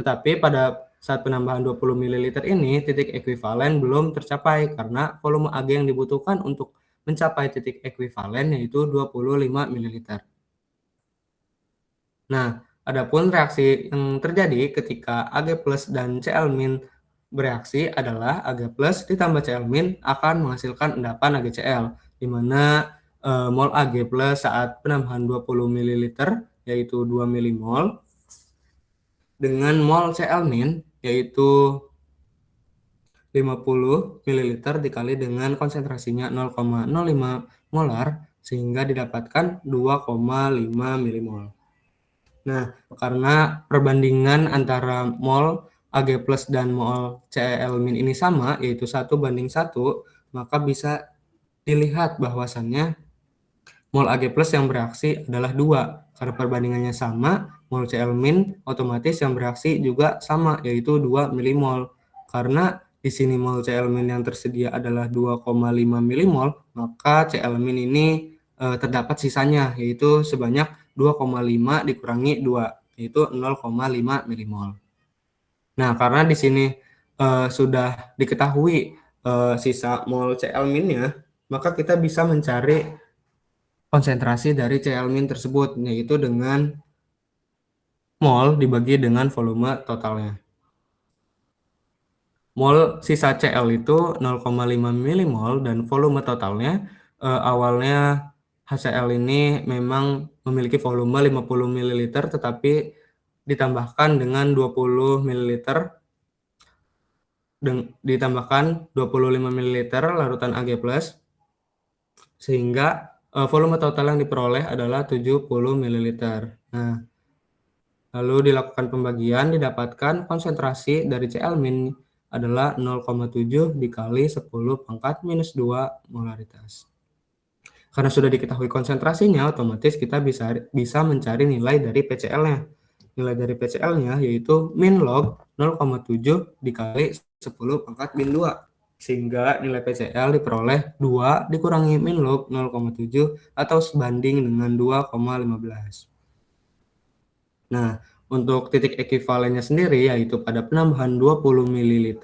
S1: Tetapi pada saat penambahan 20 ml ini, titik ekuivalen belum tercapai karena volume Ag yang dibutuhkan untuk mencapai titik ekuivalen yaitu 25 ml. Nah, adapun reaksi yang terjadi ketika Ag plus dan Cl min bereaksi adalah Ag plus ditambah Cl min akan menghasilkan endapan AgCl, di mana mol Ag plus saat penambahan 20 ml yaitu 2 milimol dengan mol Cl min yaitu 50 ml dikali dengan konsentrasinya 0,05 molar sehingga didapatkan 2,5 milimol. Nah, karena perbandingan antara mol Ag plus dan mol Cl min ini sama, yaitu 1:1, maka bisa dilihat bahwasannya mol Ag plus yang bereaksi adalah 2. Karena perbandingannya sama, mol Cl min otomatis yang bereaksi juga sama, yaitu 2 milimol. Karena di sini mol Cl min yang tersedia adalah 2,5 milimol, maka Cl min ini terdapat sisanya, yaitu sebanyak 2,5 dikurangi 2, yaitu 0,5 milimol. Nah, karena di sini sudah diketahui sisa mol Cl min-nya, maka kita bisa mencari konsentrasi dari Cl min tersebut, yaitu dengan mol dibagi dengan volume totalnya. Mol sisa Cl itu 0,5 milimol dan volume totalnya awalnya HCl ini memang memiliki volume 50 ml tetapi ditambahkan dengan 20 ml ditambahkan 25 ml larutan Ag+, sehingga volume total yang diperoleh adalah 70 ml. Nah, lalu dilakukan pembagian didapatkan konsentrasi dari Cl min adalah 0,7 dikali 10 pangkat minus 2 molaritas. Karena sudah diketahui konsentrasinya, otomatis kita bisa mencari nilai dari PCl-nya. Nilai dari PCl-nya yaitu min log 0,7 dikali 10 pangkat min 2. Sehingga nilai PCl diperoleh 2 dikurangi min log 0,7 atau sebanding dengan 2,15. Nah, untuk titik ekuivalennya sendiri yaitu pada penambahan 20 ml,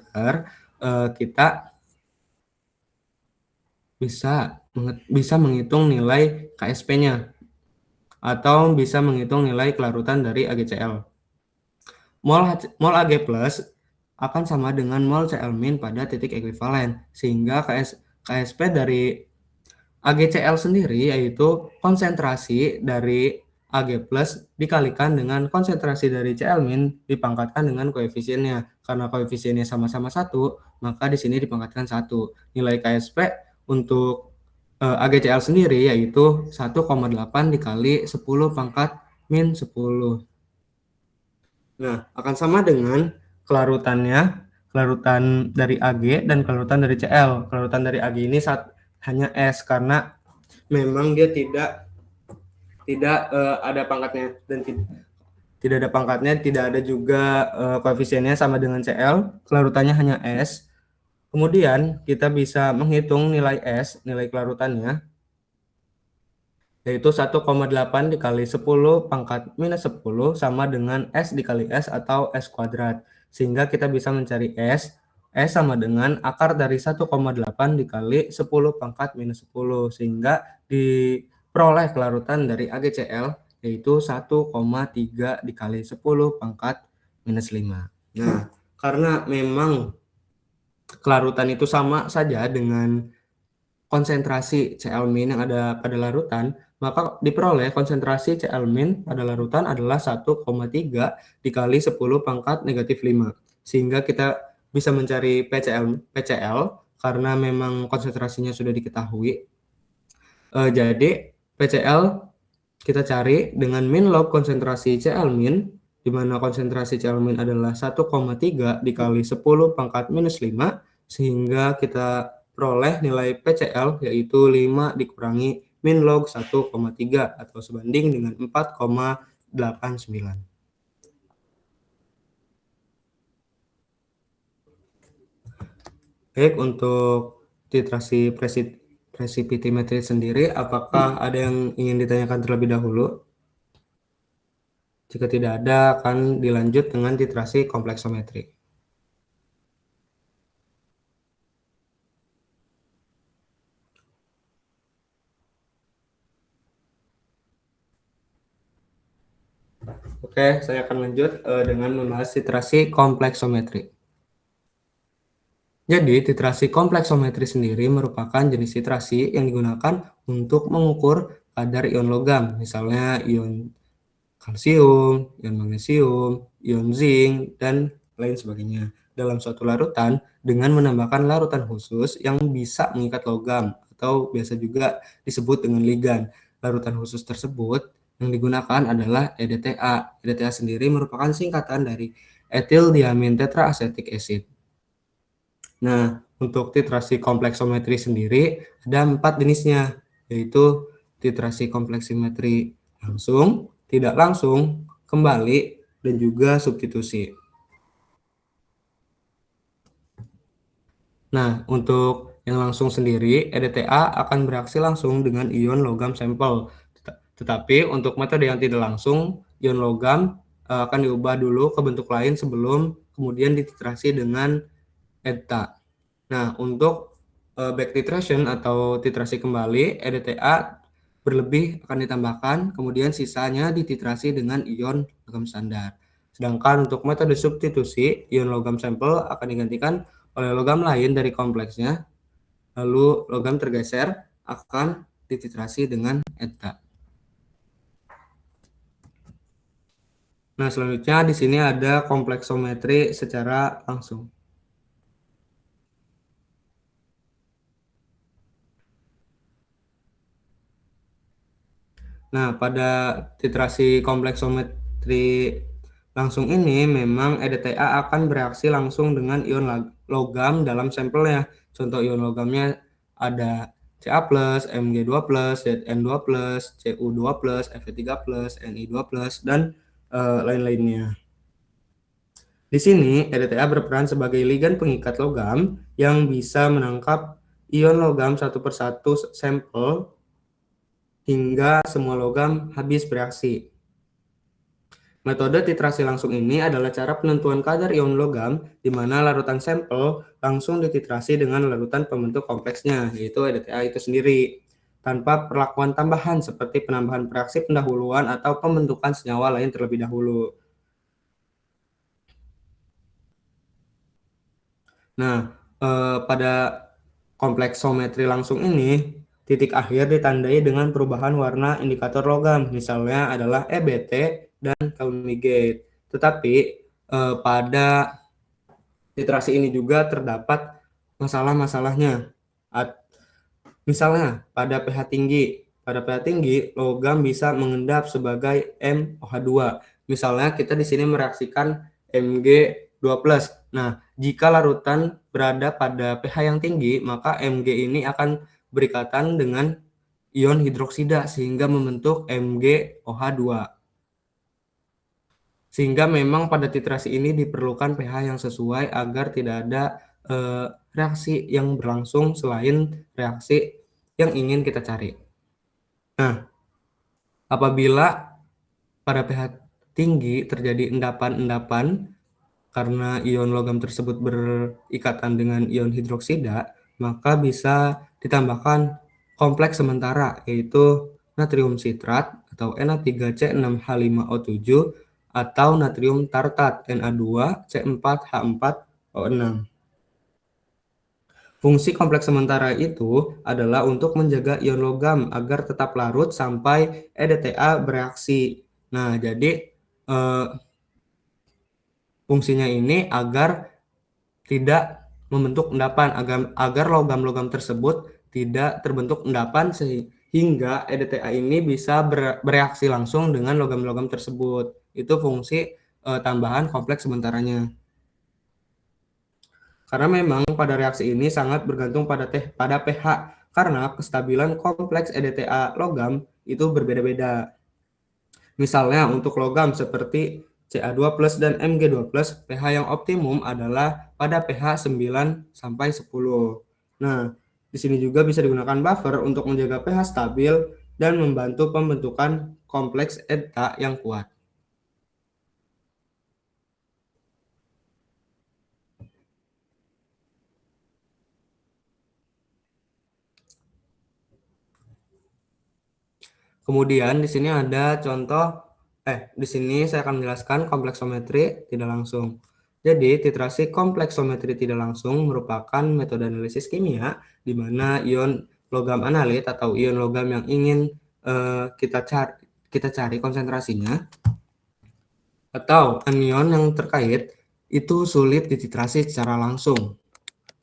S1: kita bisa menghitung nilai KSP-nya atau bisa menghitung nilai kelarutan dari AgCl. Mol Ag+ akan sama dengan mol Cl- pada titik ekuivalen, sehingga KSP dari AgCl sendiri yaitu konsentrasi dari Ag+ dikalikan dengan konsentrasi dari Cl- dipangkatkan dengan koefisiennya. Karena koefisiennya sama-sama 1, maka di sini dipangkatkan 1. Nilai KSP untuk AgCl sendiri yaitu 1,8 dikali 10 pangkat min 10. Nah, akan sama dengan kelarutannya, kelarutan dari Ag dan kelarutan dari Cl. Kelarutan dari Ag ini hanya S karena memang dia tidak ada pangkatnya dan tidak ada pangkatnya, tidak ada juga koefisiennya sama dengan Cl. Kelarutannya hanya S. Kemudian kita bisa menghitung nilai S, nilai kelarutannya, yaitu 1,8 dikali 10 pangkat minus 10 sama dengan S dikali S atau S kuadrat. Sehingga kita bisa mencari S sama dengan akar dari 1,8 dikali 10 pangkat minus 10. Sehingga diperoleh kelarutan dari AgCl yaitu 1,3 dikali 10 pangkat minus 5. Nah, karena memang kelarutan itu sama saja dengan konsentrasi Cl- yang ada pada larutan, maka diperoleh konsentrasi Cl- pada larutan adalah 1,3 dikali 10 pangkat negatif 5. Sehingga kita bisa mencari PCl karena memang konsentrasinya sudah diketahui. Jadi PCl kita cari dengan min log konsentrasi Cl-, di mana konsentrasi Cl- adalah 1,3 dikali 10 pangkat minus 5, sehingga kita peroleh nilai PCl yaitu 5 dikurangi min log 1,3 atau sebanding dengan 4,89. Baik, untuk titrasi precipitometri sendiri, apakah ada yang ingin ditanyakan terlebih dahulu? Jika tidak ada, akan dilanjut dengan titrasi kompleksometri. Oke, saya akan lanjut dengan membahas titrasi kompleksometri. Jadi, titrasi kompleksometri sendiri merupakan jenis titrasi yang digunakan untuk mengukur kadar ion logam, misalnya ion kalsium, ion magnesium, ion zinc, dan lain sebagainya dalam suatu larutan dengan menambahkan larutan khusus yang bisa mengikat logam atau biasa juga disebut dengan ligan. Larutan khusus tersebut yang digunakan adalah EDTA. EDTA sendiri merupakan singkatan dari ethyl diamin tetraacetic acid. Nah, untuk titrasi kompleksometri sendiri ada 4 jenisnya, yaitu titrasi kompleksometri langsung, tidak langsung, kembali, dan juga substitusi. Nah, untuk yang langsung sendiri, EDTA akan bereaksi langsung dengan ion logam sampel. Tetapi untuk metode yang tidak langsung, ion logam akan diubah dulu ke bentuk lain sebelum kemudian dititrasi dengan EDTA. Nah, untuk back titration atau titrasi kembali, EDTA berlebih akan ditambahkan, kemudian sisanya dititrasi dengan ion logam standar. Sedangkan untuk metode substitusi, ion logam sampel akan digantikan oleh logam lain dari kompleksnya, lalu logam tergeser akan dititrasi dengan EDTA. Nah, selanjutnya di sini ada kompleksometri secara langsung. Nah, pada titrasi kompleksometri langsung ini memang EDTA akan bereaksi langsung dengan ion logam dalam sampelnya. Contoh ion logamnya ada Ca+, Mg2+, Zn2+, Cu2+, Fe3+, Ni2+, dan lain-lainnya. Di sini, EDTA berperan sebagai ligan pengikat logam yang bisa menangkap ion logam satu persatu sampel hingga semua logam habis bereaksi. Metode titrasi langsung ini adalah cara penentuan kadar ion logam di mana larutan sampel langsung dititrasi dengan larutan pembentuk kompleksnya, yaitu EDTA itu sendiri, tanpa perlakuan tambahan seperti penambahan reaksi pendahuluan atau pembentukan senyawa lain terlebih dahulu. Nah, pada kompleksometri langsung ini, titik akhir ditandai dengan perubahan warna indikator logam, misalnya adalah EBT dan Kelvin-Gauge. Tetapi pada titrasi ini juga terdapat masalah-masalahnya. Misalnya pada pH tinggi, logam bisa mengendap sebagai MOH2. Misalnya kita di sini mereaksikan Mg2+. Nah, jika larutan berada pada pH yang tinggi, maka Mg ini akan berikatan dengan ion hidroksida sehingga membentuk MgOH2. Sehingga memang pada titrasi ini diperlukan pH yang sesuai agar tidak ada reaksi yang berlangsung selain reaksi yang ingin kita cari. Nah, apabila pada pH tinggi terjadi endapan-endapan karena ion logam tersebut berikatan dengan ion hidroksida, maka bisa ditambahkan kompleks sementara yaitu natrium sitrat atau Na3C6H5O7 atau natrium tartat Na2C4H4O6. Fungsi kompleks sementara itu adalah untuk menjaga ion logam agar tetap larut sampai EDTA bereaksi. Nah, jadi fungsinya ini agar tidak membentuk endapan, agar logam-logam tersebut tidak terbentuk endapan sehingga EDTA ini bisa bereaksi langsung dengan logam-logam tersebut. Itu fungsi tambahan kompleks sementaranya. Karena memang pada reaksi ini sangat bergantung pada pH, karena kestabilan kompleks EDTA logam itu berbeda-beda. Misalnya untuk logam seperti Ca2+ dan Mg2+, pH yang optimum adalah pada pH 9 sampai 10. Nah, di sini juga bisa digunakan buffer untuk menjaga pH stabil dan membantu pembentukan kompleks EDTA yang kuat. Kemudian di sini ada contoh, di sini saya akan menjelaskan kompleksometri tidak langsung. Jadi titrasi kompleksometri tidak langsung merupakan metode analisis kimia di mana ion logam analit atau ion logam yang ingin kita cari konsentrasinya atau anion yang terkait itu sulit dititrasi secara langsung.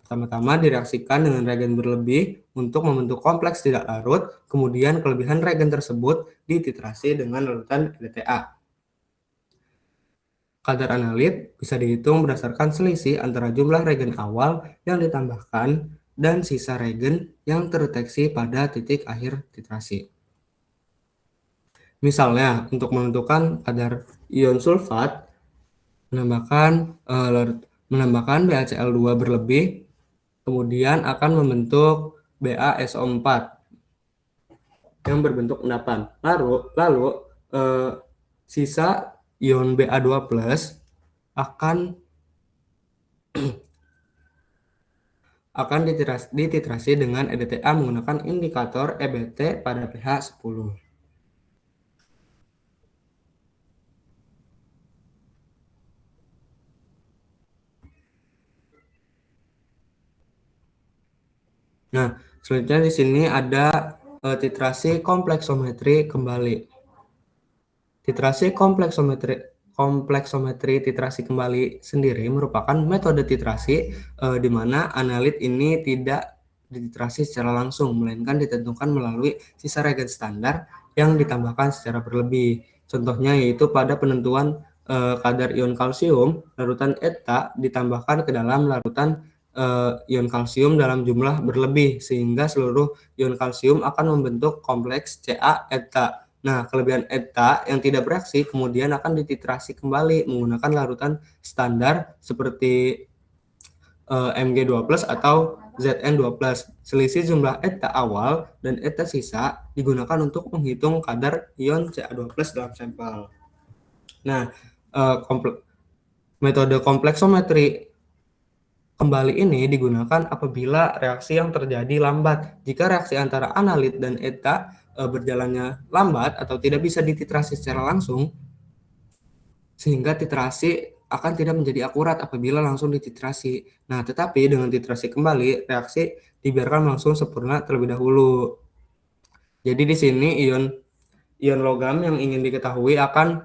S1: Pertama-tama direaksikan dengan reagen berlebih untuk membentuk kompleks tidak larut, kemudian kelebihan reagen tersebut dititrasi dengan larutan EDTA. Kadar analit bisa dihitung berdasarkan selisih antara jumlah reagen awal yang ditambahkan dan sisa reagen yang terdeteksi pada titik akhir titrasi. Misalnya, untuk menentukan kadar ion sulfat, menambahkan BaCl2 berlebih kemudian akan membentuk BaSO4 yang berbentuk endapan. Lalu sisa ion Ba2+ akan dititrasi dengan EDTA menggunakan indikator EBT pada pH 10. Nah, selanjutnya di sini ada titrasi kompleksometri kembali. Titrasi kompleksometri titrasi kembali sendiri merupakan metode titrasi di mana analit ini tidak dititrasi secara langsung, melainkan ditentukan melalui sisa reagen standar yang ditambahkan secara berlebih. Contohnya yaitu pada penentuan kadar ion kalsium, larutan ETA ditambahkan ke dalam larutan ion kalsium dalam jumlah berlebih, sehingga seluruh ion kalsium akan membentuk kompleks Ca eta. Nah, kelebihan eta yang tidak bereaksi kemudian akan dititrasi kembali menggunakan larutan standar seperti Mg2+ atau Zn2+. Selisih jumlah eta awal dan eta sisa digunakan untuk menghitung kadar ion Ca2+ dalam sampel. Nah, metode kompleksometri kembali ini digunakan apabila reaksi yang terjadi lambat. Jika reaksi antara analit dan eta berjalannya lambat atau tidak bisa dititrasi secara langsung, sehingga titrasi akan tidak menjadi akurat apabila langsung dititrasi. Nah, tetapi dengan titrasi kembali, reaksi dibiarkan langsung sempurna terlebih dahulu. Jadi di sini ion logam yang ingin diketahui akan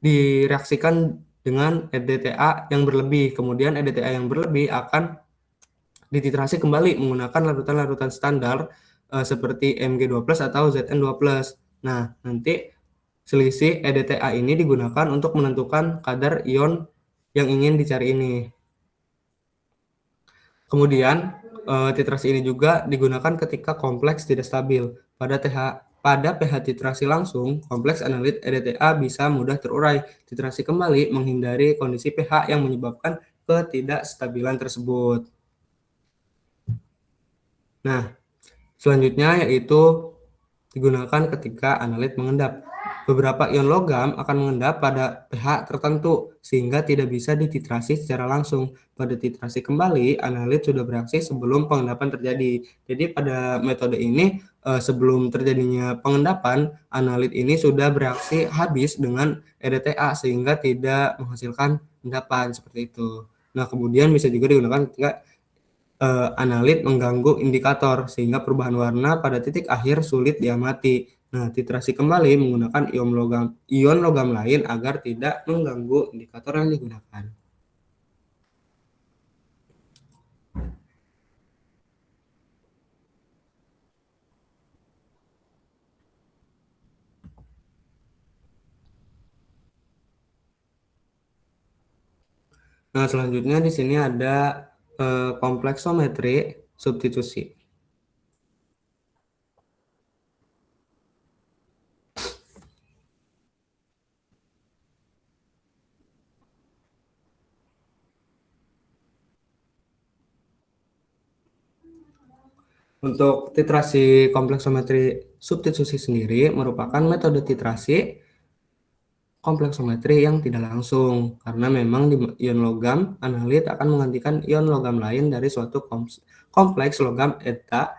S1: direaksikan dengan EDTA yang berlebih. Kemudian EDTA yang berlebih akan dititrasi kembali menggunakan larutan-larutan standar seperti Mg2+ atau Zn2+. Nah, nanti selisih EDTA ini digunakan untuk menentukan kadar ion yang ingin dicari ini. Kemudian, titrasi ini juga digunakan ketika kompleks tidak stabil. Pada pH titrasi langsung, kompleks analit EDTA bisa mudah terurai. Titrasi kembali menghindari kondisi pH yang menyebabkan ketidakstabilan tersebut. Nah, selanjutnya yaitu digunakan ketika analit mengendap. Beberapa ion logam akan mengendap pada pH tertentu sehingga tidak bisa dititrasi secara langsung. Pada titrasi kembali, analit sudah bereaksi sebelum pengendapan terjadi. Jadi pada metode ini sebelum terjadinya pengendapan, analit ini sudah bereaksi habis dengan EDTA sehingga tidak menghasilkan endapan seperti itu. Nah, kemudian bisa juga digunakan ketika analit mengganggu indikator sehingga perubahan warna pada titik akhir sulit diamati. Nah, titrasi kembali menggunakan ion logam lain agar tidak mengganggu indikator yang digunakan. Nah, selanjutnya di sini ada kompleksometri substitusi. Untuk titrasi kompleksometri substitusi sendiri merupakan metode titrasi kompleksometri yang tidak langsung, karena memang di ion logam, analit akan menggantikan ion logam lain dari suatu kompleks logam eta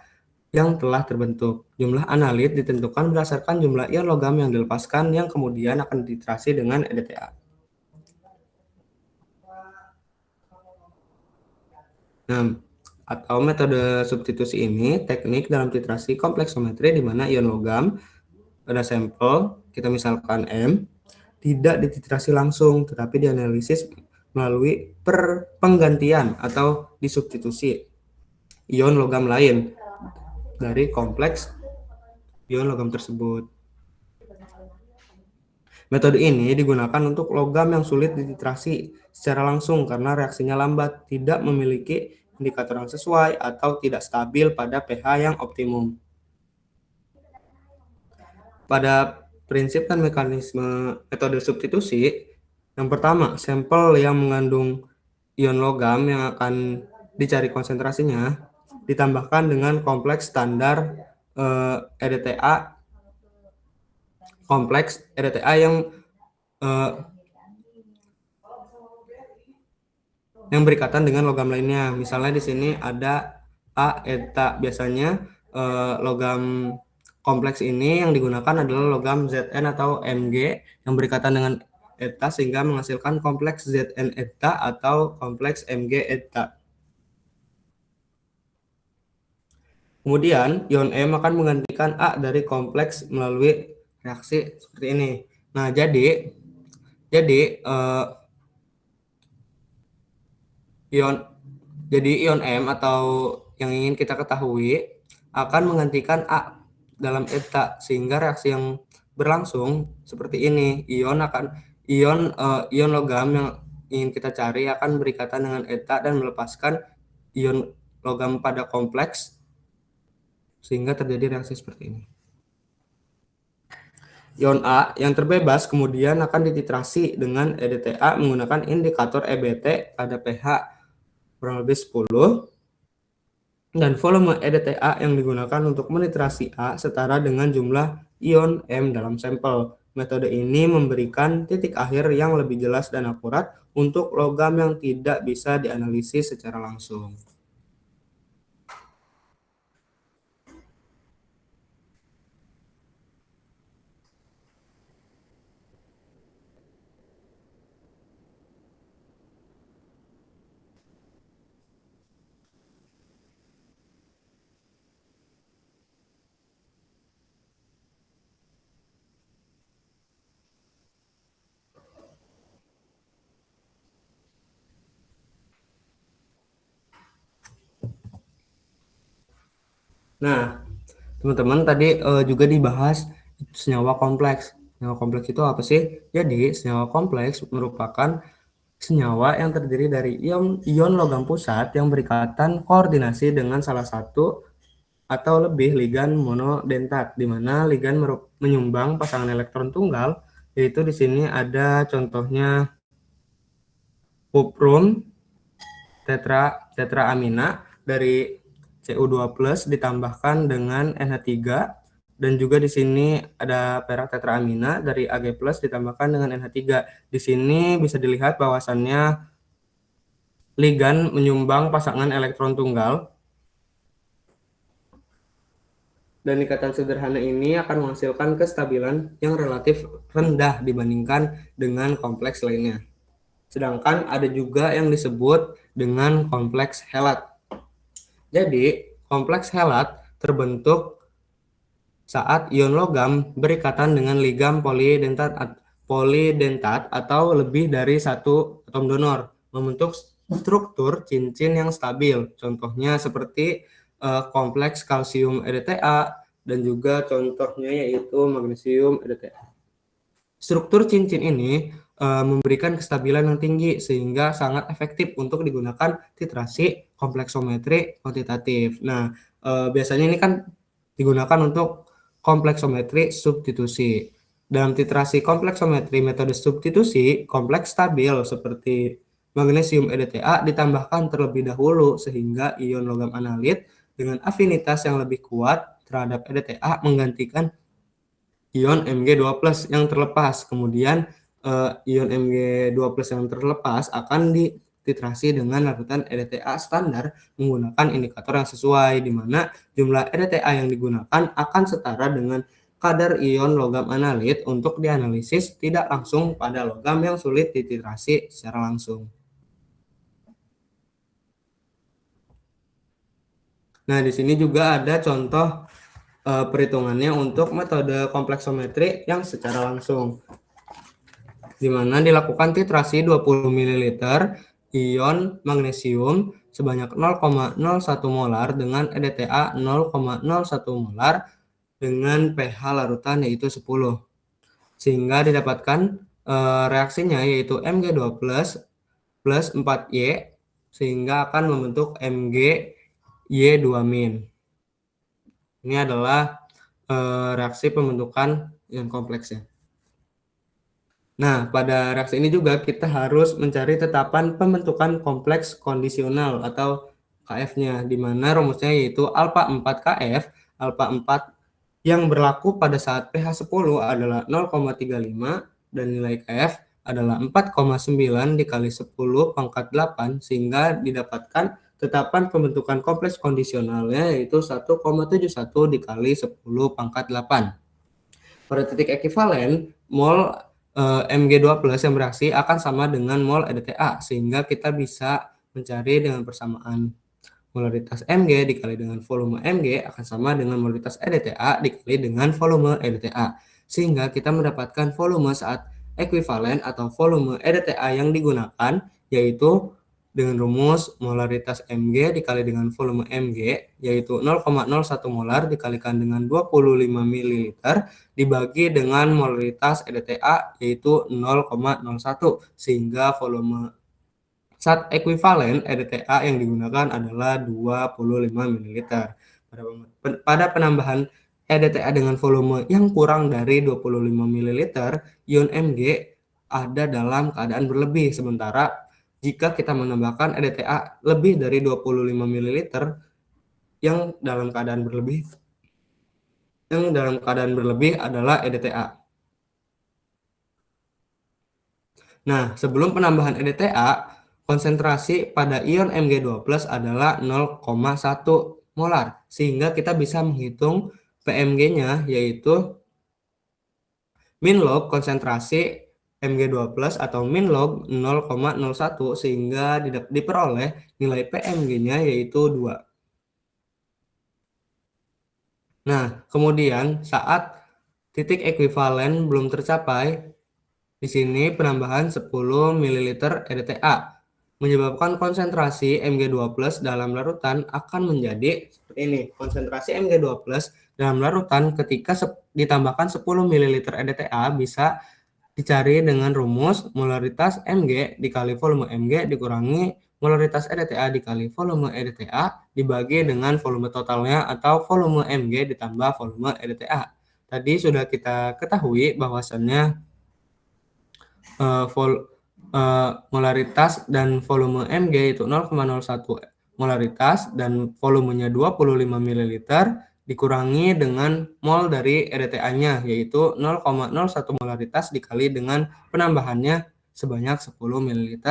S1: yang telah terbentuk. Jumlah analit ditentukan berdasarkan jumlah ion logam yang dilepaskan yang kemudian akan dititrasi dengan EDTA. Nah, atau metode substitusi ini teknik dalam titrasi kompleksometri di mana ion logam pada sampel, kita misalkan M, tidak dititrasi langsung, tetapi dianalisis melalui penggantian atau disubstitusi ion logam lain dari kompleks ion logam tersebut. Metode ini digunakan untuk logam yang sulit dititrasi secara langsung karena reaksinya lambat, tidak memiliki indikator yang sesuai, atau tidak stabil pada pH yang optimum. Pada prinsip dan mekanisme metode substitusi, yang pertama, sampel yang mengandung ion logam yang akan dicari konsentrasinya ditambahkan dengan kompleks standar EDTA yang berikatan dengan logam lainnya. Misalnya di sini ada A eta. Biasanya logam kompleks ini yang digunakan adalah logam Zn atau Mg yang berikatan dengan eta sehingga menghasilkan kompleks Zn eta atau kompleks Mg eta. Kemudian ion M akan menggantikan A dari kompleks melalui reaksi seperti ini. Nah, jadi ion M atau yang ingin kita ketahui akan menggantikan A dalam eta sehingga reaksi yang berlangsung seperti ini. Ion logam yang ingin kita cari akan berikatan dengan eta dan melepaskan ion logam pada kompleks sehingga terjadi reaksi seperti ini. Ion A yang terbebas kemudian akan dititrasi dengan EDTA menggunakan indikator EBT pada pH kurang lebih 10 dan volume EDTA yang digunakan untuk menitrasi A setara dengan jumlah ion M dalam sampel. Metode ini memberikan titik akhir yang lebih jelas dan akurat untuk logam yang tidak bisa dianalisis secara langsung. Nah, teman-teman tadi juga dibahas senyawa kompleks. Senyawa kompleks itu apa sih? Jadi, senyawa kompleks merupakan senyawa yang terdiri dari ion logam pusat yang berikatan koordinasi dengan salah satu atau lebih ligan monodentat, di mana ligan menyumbang pasangan elektron tunggal, yaitu di sini ada contohnya cuprum tetraamina dari Cu2+ ditambahkan dengan NH3, dan juga di sini ada perak tetraamina dari Ag+ ditambahkan dengan NH3. Di sini bisa dilihat bahwasannya ligan menyumbang pasangan elektron tunggal, dan ikatan sederhana ini akan menghasilkan kestabilan yang relatif rendah dibandingkan dengan kompleks lainnya. Sedangkan ada juga yang disebut dengan kompleks helat. Jadi, kompleks helat terbentuk saat ion logam berikatan dengan ligan polidentat atau lebih dari satu atom donor, membentuk struktur cincin yang stabil. Contohnya seperti kompleks kalsium EDTA dan juga contohnya yaitu magnesium EDTA. Struktur cincin ini memberikan kestabilan yang tinggi sehingga sangat efektif untuk digunakan titrasi kompleksometri kuantitatif. Nah, biasanya ini kan digunakan untuk kompleksometri substitusi. Dalam titrasi kompleksometri metode substitusi, kompleks stabil seperti magnesium EDTA ditambahkan terlebih dahulu sehingga ion logam analit dengan afinitas yang lebih kuat terhadap EDTA menggantikan ion Mg2+ yang terlepas. Kemudian ion Mg2+ yang terlepas akan dititrasi dengan larutan EDTA standar menggunakan indikator yang sesuai, di mana jumlah EDTA yang digunakan akan setara dengan kadar ion logam analit untuk dianalisis tidak langsung pada logam yang sulit dititrasi secara langsung. Nah, di sini juga ada contoh perhitungannya untuk metode kompleksometri yang secara langsung, di mana dilakukan titrasi 20 ml ion magnesium sebanyak 0,01 molar dengan EDTA 0,01 molar dengan pH larutan yaitu 10. Sehingga didapatkan reaksinya yaitu Mg2+ plus 4Y sehingga akan membentuk MgY2-. Ini adalah reaksi pembentukan ion kompleksnya. Nah, pada reaksi ini juga kita harus mencari tetapan pembentukan kompleks kondisional atau KF-nya, di mana rumusnya yaitu alpha 4KF. Alpha 4 yang berlaku pada saat pH 10 adalah 0,35 dan nilai KF adalah 4,9 dikali 10 pangkat 8 sehingga didapatkan tetapan pembentukan kompleks kondisionalnya yaitu 1,71 dikali 10 pangkat 8. Pada titik ekivalen, mol Mg2+ yang bereaksi akan sama dengan mol EDTA sehingga kita bisa mencari dengan persamaan molaritas Mg dikali dengan volume Mg akan sama dengan molaritas EDTA dikali dengan volume EDTA, sehingga kita mendapatkan volume saat ekuivalen atau volume EDTA yang digunakan yaitu dengan rumus molaritas Mg dikali dengan volume Mg yaitu 0,01 molar dikalikan dengan 25 ml dibagi dengan molaritas EDTA yaitu 0,01 sehingga volume Zat ekuivalen EDTA yang digunakan adalah 25 ml. Pada penambahan EDTA dengan volume yang kurang dari 25 ml, ion Mg ada dalam keadaan berlebih. Sementara jika kita menambahkan EDTA lebih dari 25 ml yang dalam keadaan berlebih adalah EDTA. Nah, sebelum penambahan EDTA, konsentrasi pada ion Mg2+ adalah 0,1 molar, sehingga kita bisa menghitung PMG-nya, yaitu min log konsentrasi Mg2+ atau min log 0,01, sehingga diperoleh nilai PMG-nya yaitu 2. Nah, kemudian saat titik ekuivalen belum tercapai, di sini penambahan 10 ml EDTA menyebabkan konsentrasi Mg2+ dalam larutan akan menjadi seperti ini. Konsentrasi Mg2+ dalam larutan ketika ditambahkan 10 ml EDTA bisa dicari dengan rumus molaritas Mg dikali volume Mg dikurangi molaritas EDTA dikali volume EDTA dibagi dengan volume totalnya atau volume Mg ditambah volume EDTA. Tadi sudah kita ketahui bahwasannya molaritas dan volume Mg itu 0,01 molaritas dan volumenya 25 ml dikurangi dengan mol dari EDTA-nya yaitu 0,01 molaritas dikali dengan penambahannya sebanyak 10 ml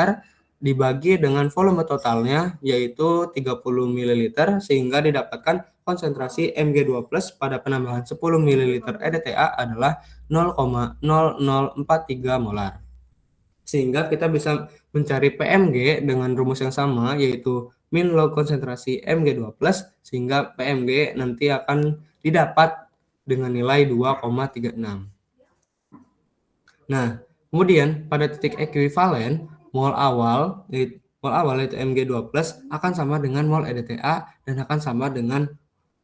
S1: dibagi dengan volume totalnya yaitu 30 ml sehingga didapatkan konsentrasi Mg2+ pada penambahan 10 ml EDTA adalah 0,0043 molar. Sehingga kita bisa mencari PMG dengan rumus yang sama yaitu min log konsentrasi Mg2+, sehingga PMG nanti akan didapat dengan nilai 2,36. Nah, kemudian pada titik ekuivalen mol awal yaitu Mg2+ akan sama dengan mol EDTA dan akan sama dengan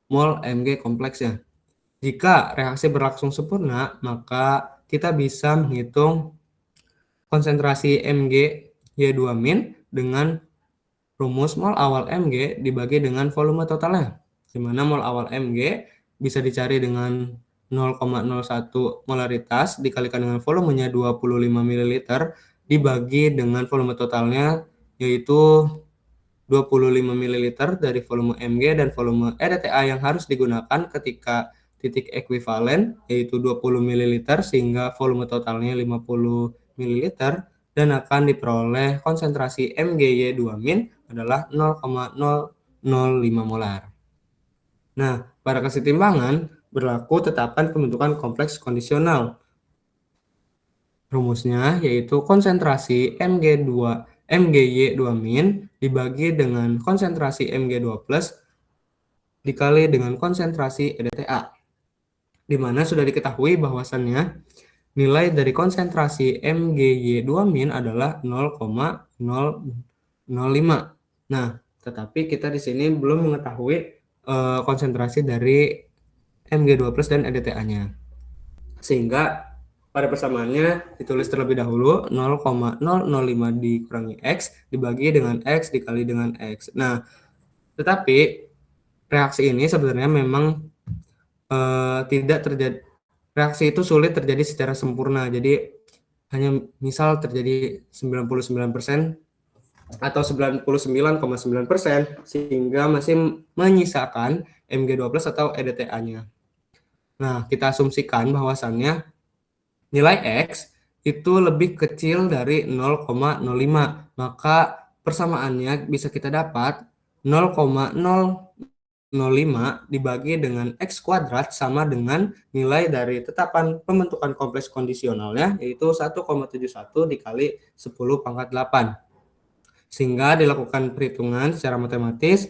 S1: mol Mg kompleksnya. Jika reaksi berlangsung sempurna, maka kita bisa menghitung konsentrasi Mg(Y2-) dengan rumus mol awal Mg dibagi dengan volume totalnya, di mana mol awal Mg bisa dicari dengan 0,01 molaritas dikalikan dengan volumenya 25 ml dibagi dengan volume totalnya yaitu 25 ml dari volume Mg dan volume EDTA yang harus digunakan ketika titik ekuivalen yaitu 20 ml sehingga volume totalnya 50 ml dan akan diperoleh konsentrasi Mgy2- adalah 0,005 molar. Nah, pada kesetimbangan berlaku tetapan pembentukan kompleks kondisional. Rumusnya yaitu konsentrasi Mgy2- dibagi dengan konsentrasi Mg2+ dikali dengan konsentrasi EDTA. Di mana sudah diketahui bahwasannya nilai dari konsentrasi Mgy2- adalah 0,005. Nah, tetapi kita di sini belum mengetahui konsentrasi dari Mg2+ dan EDTA-nya. Sehingga pada persamaannya ditulis terlebih dahulu 0,005 dikurangi X dibagi dengan X dikali dengan X. Nah, tetapi reaksi ini sebenarnya memang tidak terjadi, reaksi itu sulit terjadi secara sempurna. Jadi hanya misal terjadi 99% atau 99,9% sehingga masih menyisakan Mg2+ atau EDTA-nya. Nah, kita asumsikan bahwasannya nilai X itu lebih kecil dari 0,05, maka persamaannya bisa kita dapat 0,005 dibagi dengan X kuadrat sama dengan nilai dari tetapan pembentukan kompleks kondisionalnya yaitu 1,71 dikali 10 pangkat 8. Sehingga dilakukan perhitungan secara matematis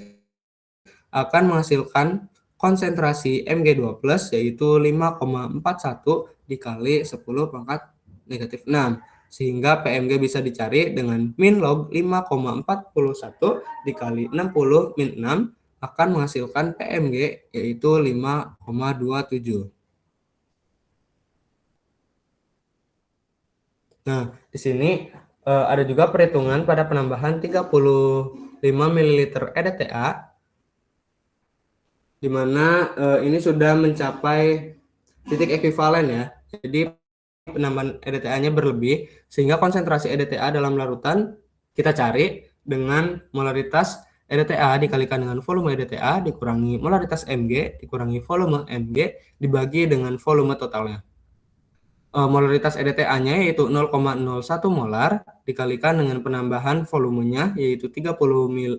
S1: akan menghasilkan konsentrasi Mg2+ yaitu 5,41 dikali 10 pangkat negatif 6. Sehingga PMG bisa dicari dengan min log 5,41 dikali 60 min 6 akan menghasilkan PMG yaitu 5,27. Nah, di sini Ada juga perhitungan pada penambahan 35 ml EDTA, di mana ini sudah mencapai titik ekuivalen ya. Jadi penambahan EDTA-nya berlebih, sehingga konsentrasi EDTA dalam larutan kita cari dengan molaritas EDTA dikalikan dengan volume EDTA dikurangi molaritas Mg dikurangi volume Mg dibagi dengan volume totalnya. Molaritas EDTA-nya yaitu 0,01 molar dikalikan dengan penambahan volumenya yaitu 30 ml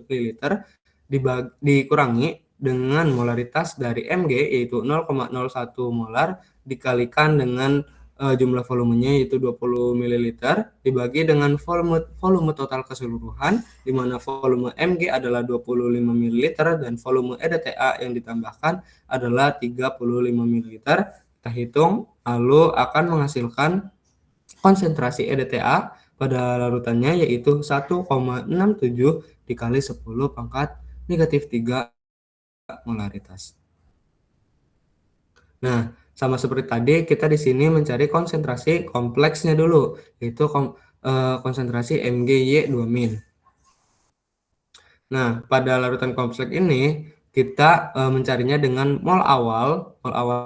S1: dikurangi dengan molaritas dari Mg yaitu 0,01 molar dikalikan dengan jumlah volumenya yaitu 20 ml dibagi dengan volume total keseluruhan, di mana volume Mg adalah 25 ml dan volume EDTA yang ditambahkan adalah 35 ml. Kita hitung lalu akan menghasilkan konsentrasi EDTA pada larutannya yaitu 1,67 dikali 10 pangkat negatif 3 molaritas. Nah, sama seperti tadi, kita di sini mencari konsentrasi kompleksnya dulu, yaitu konsentrasi MgY2min. Nah, pada larutan kompleks ini, kita mencarinya dengan mol awal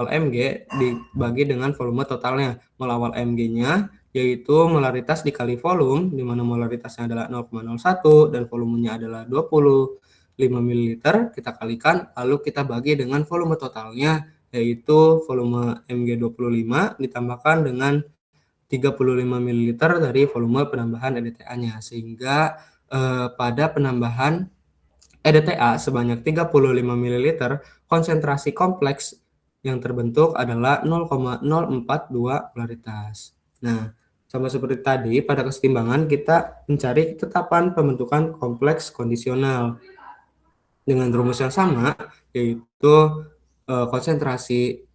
S1: Mg dibagi dengan volume totalnya. Mol awal Mg-nya yaitu molaritas dikali volume, di mana molaritasnya adalah 0,01 dan volumenya adalah 25 ml. Kita kalikan, lalu kita bagi dengan volume totalnya, yaitu volume Mg25 ditambahkan dengan 35 ml dari volume penambahan EDTA-nya, sehingga pada penambahan EDTA sebanyak 35 ml, konsentrasi kompleks yang terbentuk adalah 0,042 molaritas. Nah, sama seperti tadi, pada kesetimbangan kita mencari ketetapan pembentukan kompleks kondisional dengan rumus yang sama, yaitu konsentrasi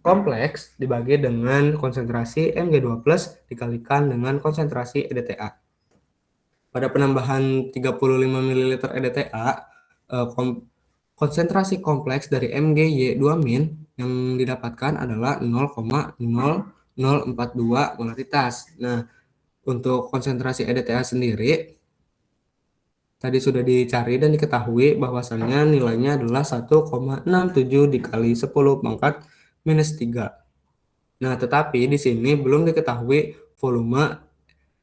S1: kompleks dibagi dengan konsentrasi Mg2+ dikalikan dengan konsentrasi EDTA. Pada penambahan 35 ml EDTA, konsentrasi kompleks dari MgY2min yang didapatkan adalah 0,0042 molaritas. Nah, untuk konsentrasi EDTA sendiri tadi sudah dicari dan diketahui bahwasannya nilainya adalah 1,67 dikali 10 pangkat minus 3. Nah, tetapi di sini belum diketahui volume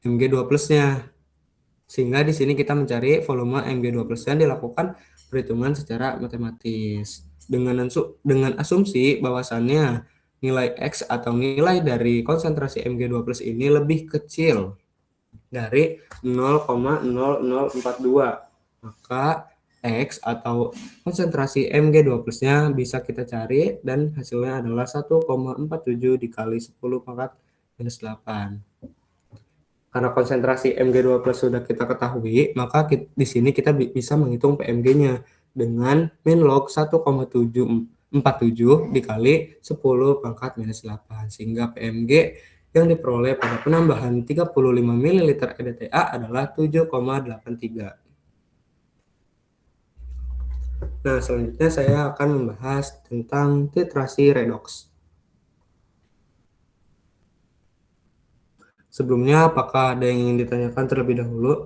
S1: Mg2+-nya. Sehingga di sini kita mencari volume Mg2+-nya dilakukan perhitungan secara matematis. Dengan asumsi bahwasannya nilai X atau nilai dari konsentrasi Mg2+ ini lebih kecil dari 0,0042. Maka X atau konsentrasi Mg2+-nya bisa kita cari dan hasilnya adalah 1,47 dikali 10 pangkat minus 8. Karena konsentrasi Mg2+ sudah kita ketahui, maka di sini kita bisa menghitung PMG-nya dengan min log 1,747 dikali 10 pangkat minus 8. Sehingga PMG yang diperoleh pada penambahan 35 ml EDTA adalah 7,83. Nah, selanjutnya saya akan membahas tentang titrasi redoks. Sebelumnya, apakah ada yang ingin ditanyakan terlebih dahulu?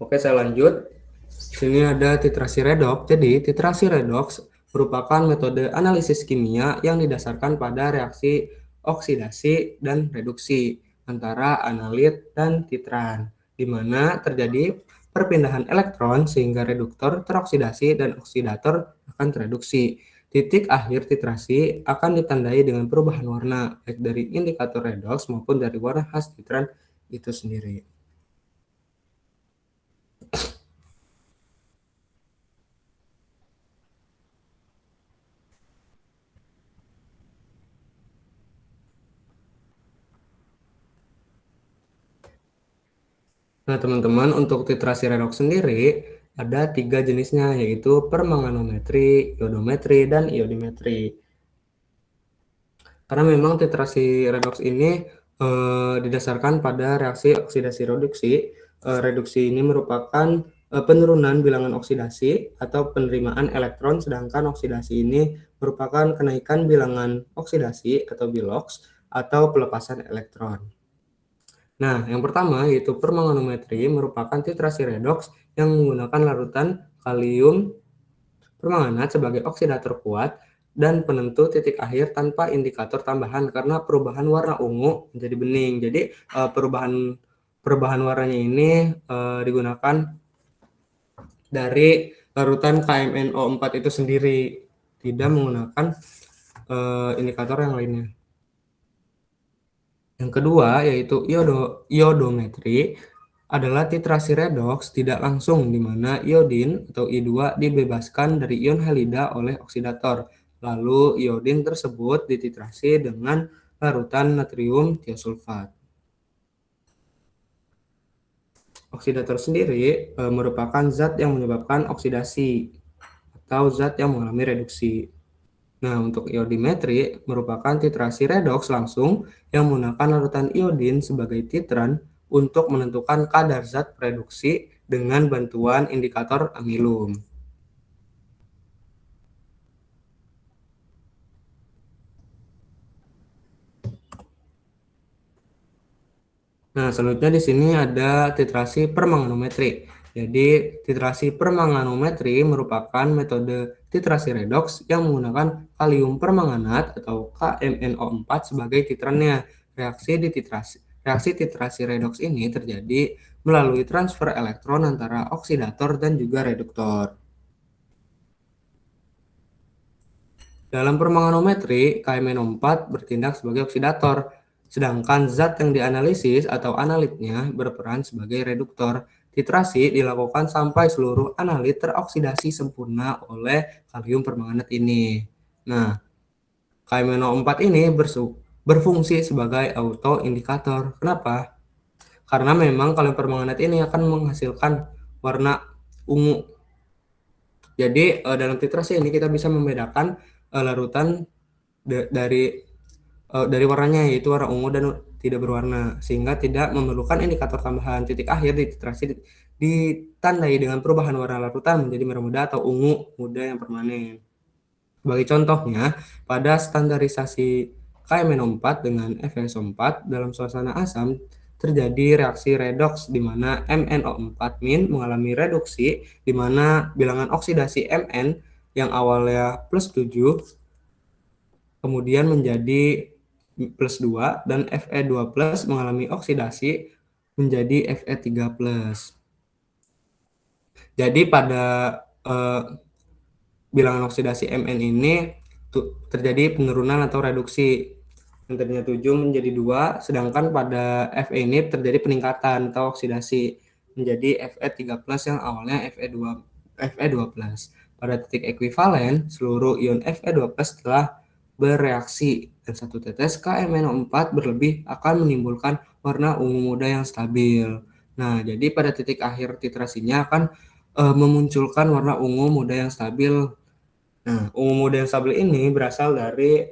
S1: Oke, saya lanjut. Sini ada titrasi redoks. Jadi, titrasi redoks merupakan metode analisis kimia yang didasarkan pada reaksi oksidasi dan reduksi antara analit dan titran, di mana terjadi perpindahan elektron sehingga reduktor teroksidasi dan oksidator akan tereduksi. Titik akhir titrasi akan ditandai dengan perubahan warna, baik dari indikator redoks maupun dari warna khas titran itu sendiri. Nah, teman-teman, untuk titrasi redoks sendiri ada 3 jenisnya, yaitu permanganometri, iodometri, dan iodimetri. Karena memang titrasi redoks ini didasarkan pada reaksi oksidasi reduksi. Reduksi ini merupakan penurunan bilangan oksidasi atau penerimaan elektron, sedangkan oksidasi ini merupakan kenaikan bilangan oksidasi atau bilox atau pelepasan elektron. Nah, yang pertama yaitu permanganometri merupakan titrasi redoks yang menggunakan larutan kalium permanganat sebagai oksidator kuat dan penentu titik akhir tanpa indikator tambahan karena perubahan warna ungu menjadi bening. Jadi perubahan warnanya ini digunakan dari larutan KMNO4 itu sendiri, tidak menggunakan indikator yang lainnya. Yang kedua yaitu iodometri adalah titrasi redoks tidak langsung di mana iodin atau I2 dibebaskan dari ion halida oleh oksidator. Lalu iodin tersebut dititrasi dengan larutan natrium tiosulfat. Oksidator sendiri merupakan zat yang menyebabkan oksidasi atau zat yang mengalami reduksi. Nah, untuk iodimetri merupakan titrasi redoks langsung yang menggunakan larutan iodin sebagai titran untuk menentukan kadar zat reduksi dengan bantuan indikator amilum. Nah, selanjutnya di sini ada titrasi permanganometri. Jadi, titrasi permanganometri merupakan metode titrasi redoks yang menggunakan kalium permanganat atau KMNO4 sebagai titrannya. Reaksi titrasi redoks ini terjadi melalui transfer elektron antara oksidator dan juga reduktor. Dalam permanganometri, KMNO4 bertindak sebagai oksidator, sedangkan zat yang dianalisis atau analitnya berperan sebagai reduktor. Titrasi dilakukan sampai seluruh analit teroksidasi sempurna oleh kalium permanganat ini. Nah, KMNO4 ini berfungsi sebagai autoindikator. Kenapa? Karena memang kalium permanganat ini akan menghasilkan warna ungu. Jadi dalam titrasi ini kita bisa membedakan larutan dari warnanya, yaitu warna ungu dan tidak berwarna, sehingga tidak memerlukan indikator tambahan. Titik akhir di titrasi ditandai dengan perubahan warna larutan menjadi merah muda atau ungu muda yang permanen. Sebagai contohnya, pada standarisasi KMNO4 dengan FeSO4 dalam suasana asam terjadi reaksi redoks di mana MnO4- mengalami reduksi di mana bilangan oksidasi Mn yang awalnya +7 kemudian menjadi +2 dan Fe2+ mengalami oksidasi menjadi Fe3+. Jadi pada bilangan oksidasi Mn ini terjadi penurunan atau reduksi. Yang tadinya 7 menjadi 2, sedangkan pada Fe ini terjadi peningkatan atau oksidasi menjadi Fe3+ yang awalnya Fe2+. Pada titik ekuivalen, seluruh ion Fe2+ telah bereaksi dan satu tetes KMNO4 berlebih akan menimbulkan warna ungu muda yang stabil. Nah, jadi pada titik akhir titrasinya akan memunculkan warna ungu muda yang stabil. Nah, ungu muda yang stabil ini berasal dari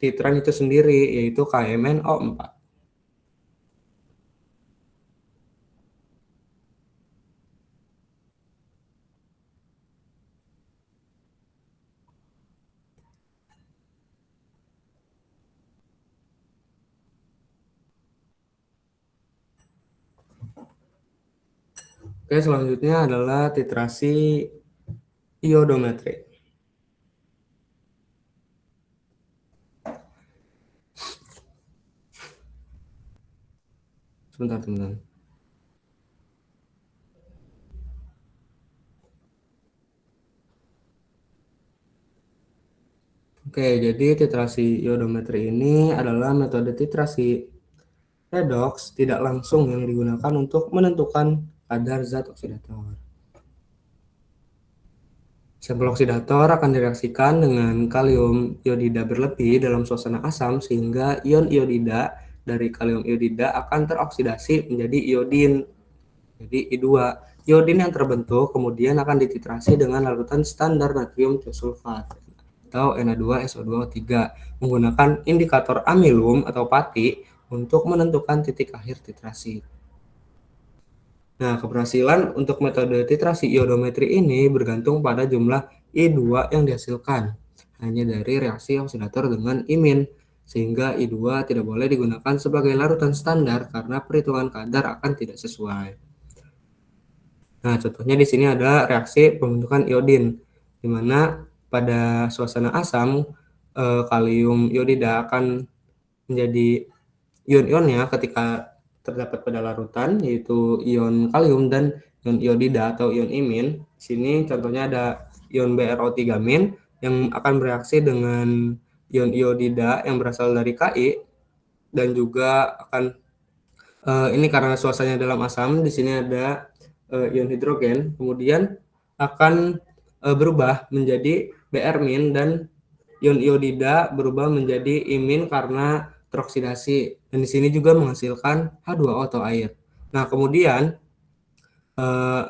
S1: titran itu sendiri, yaitu KMNO4. Oke, selanjutnya adalah titrasi iodometri. Sebentar, teman-teman. Oke, jadi titrasi iodometri ini adalah metode titrasi redoks tidak langsung yang digunakan untuk menentukan kadar zat oksidator. Sampel oksidator akan direaksikan dengan kalium iodida berlebih dalam suasana asam sehingga ion iodida dari kalium iodida akan teroksidasi menjadi iodin. Jadi I2. Iodin yang terbentuk kemudian akan dititrasi dengan larutan standar natrium tiosulfat atau Na2SO2O3 menggunakan indikator amilum atau pati untuk menentukan titik akhir titrasi. Nah, keberhasilan untuk metode titrasi iodometri ini bergantung pada jumlah I2 yang dihasilkan, hanya dari reaksi oksidator dengan imin, sehingga I2 tidak boleh digunakan sebagai larutan standar karena perhitungan kadar akan tidak sesuai. Nah, contohnya di sini ada reaksi pembentukan iodin, di mana pada suasana asam, kalium iodida akan menjadi ion-ionnya ketika terdapat pada larutan, yaitu ion kalium dan ion iodida atau ion imin. Di sini contohnya ada ion BrO3- yang akan bereaksi dengan ion iodida yang berasal dari Ki, dan juga akan ini karena suasananya dalam asam, di sini ada ion hidrogen, kemudian akan berubah menjadi Br- dan ion iodida berubah menjadi imin karena teroksidasi, dan di sini juga menghasilkan H2O atau air. Nah, kemudian eh,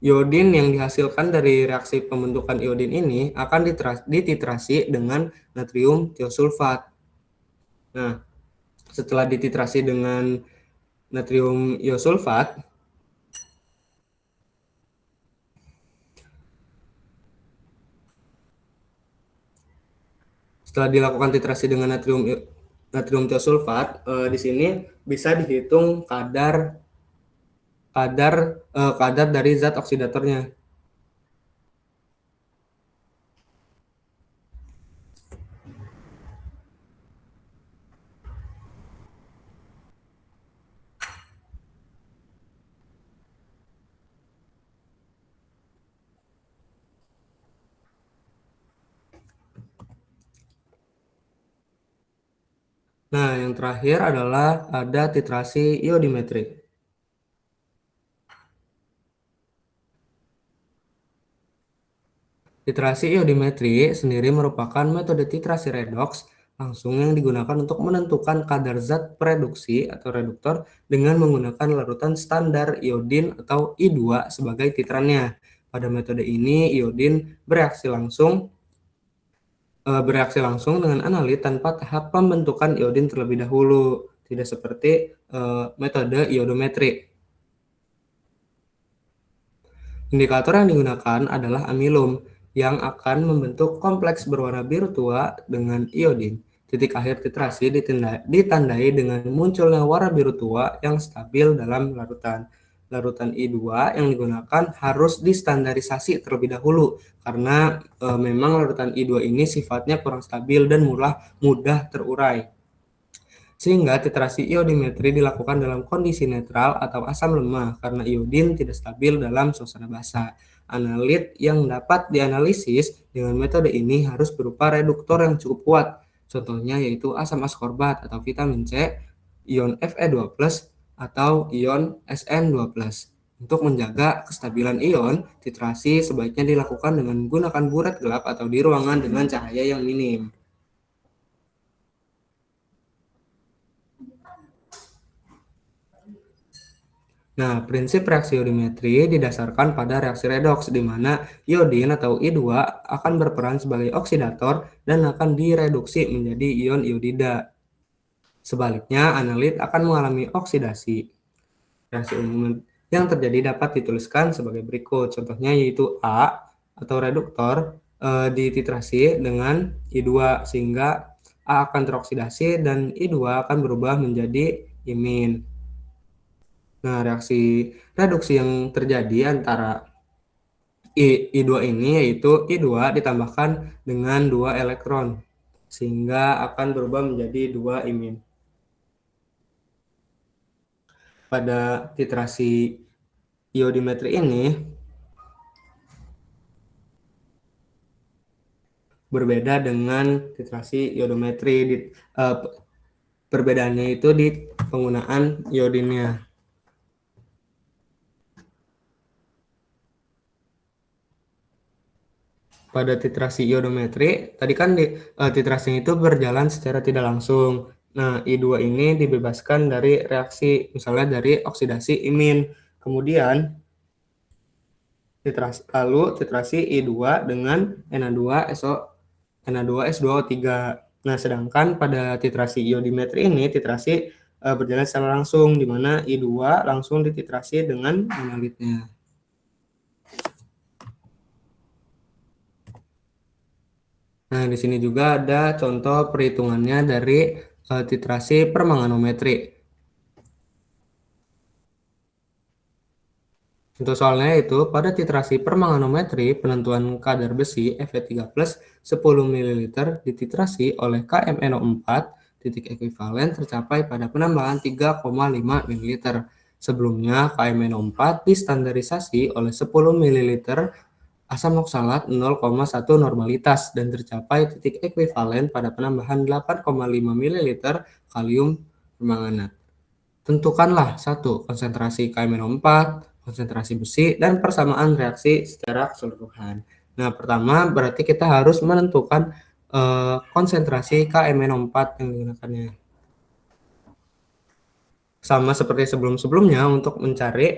S1: iodin yang dihasilkan dari reaksi pembentukan iodin ini akan dititrasi dengan natrium tiosulfat. Nah, setelah dititrasi dengan natrium iosulfat, setelah dilakukan titrasi dengan natrium tiosulfat, di sini bisa dihitung kadar dari zat oksidatornya. Nah, yang terakhir adalah ada titrasi iodimetri. Titrasi iodimetri sendiri merupakan metode titrasi redoks langsung yang digunakan untuk menentukan kadar zat reduksi atau reduktor dengan menggunakan larutan standar iodin atau I2 sebagai titrannya. Pada metode ini, iodin bereaksi langsung dengan analit tanpa tahap pembentukan iodin terlebih dahulu, tidak seperti metode iodometri. Indikator yang digunakan adalah amilum, yang akan membentuk kompleks berwarna biru tua dengan iodin. Titik akhir titrasi ditandai dengan munculnya warna biru tua yang stabil dalam larutan. Larutan I2 yang digunakan harus distandarisasi terlebih dahulu, karena memang larutan I2 ini sifatnya kurang stabil dan mudah terurai. Sehingga titrasi iodimetri dilakukan dalam kondisi netral atau asam lemah karena iodin tidak stabil dalam suasana basa. Analit yang dapat dianalisis dengan metode ini harus berupa reduktor yang cukup kuat. Contohnya yaitu asam askorbat atau vitamin C, ion Fe2+, atau ion Sn2+. Untuk menjaga kestabilan ion, titrasi sebaiknya dilakukan dengan menggunakan buret gelap atau di ruangan dengan cahaya yang minim. Nah, prinsip reaksi iodimetri didasarkan pada reaksi redoks, di mana iodin atau I2 akan berperan sebagai oksidator dan akan direduksi menjadi ion iodida. Sebaliknya, analit akan mengalami oksidasi. Reaksi umum yang terjadi dapat dituliskan sebagai berikut. Contohnya yaitu A atau reduktor dititrasi dengan I2 sehingga A akan teroksidasi dan I2 akan berubah menjadi imin. Nah, reaksi reduksi yang terjadi antara I2 ini yaitu I2 ditambahkan dengan 2 elektron, sehingga akan berubah menjadi 2 imin. Pada titrasi iodimetri ini berbeda dengan titrasi iodometri. Perbedaannya itu di penggunaan iodinnya. Pada titrasi iodometri, tadi kan titrasi itu berjalan secara tidak langsung. Nah, I2 ini dibebaskan dari reaksi, misalnya dari oksidasi imin. Kemudian, titrasi I2 dengan Na2S2O3. Nah, sedangkan pada titrasi iodimetri ini, titrasi berjalan secara langsung, di mana I2 langsung dititrasi dengan monolitnya. Nah, di sini juga ada contoh perhitungannya dari titrasi permanganometri. Untuk soalnya itu, pada titrasi permanganometri, penentuan kadar besi Fe3+ 10 ml dititrasi oleh KMNO4, titik ekuivalen tercapai pada penambahan 3,5 ml. Sebelumnya, KMNO4 distandarisasi oleh 10 ml asam oksalat 0,1 normalitas dan tercapai titik ekuivalen pada penambahan 8,5 ml kalium permanganat. Tentukanlah satu konsentrasi KMNO4, konsentrasi besi, dan persamaan reaksi secara keseluruhan. Nah, pertama berarti kita harus menentukan konsentrasi KMNO4 yang digunakannya. Sama seperti sebelum-sebelumnya, untuk mencari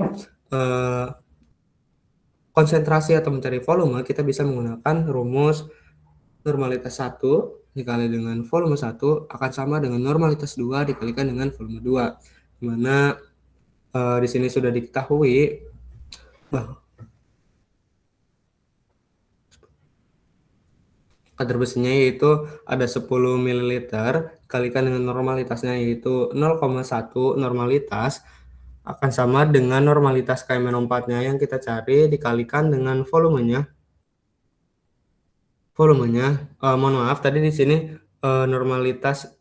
S1: konsentrasi atau mencari volume, kita bisa menggunakan rumus normalitas 1 dikali dengan volume 1 akan sama dengan normalitas 2 dikalikan dengan volume 2. Di mana di sini sudah diketahui bahwa kadar besinya yaitu ada 10 ml dikalikan dengan normalitasnya yaitu 0,1 normalitas akan sama dengan normalitas KMNO4-nya yang kita cari dikalikan dengan volumenya. Mohon maaf, tadi di sini normalitas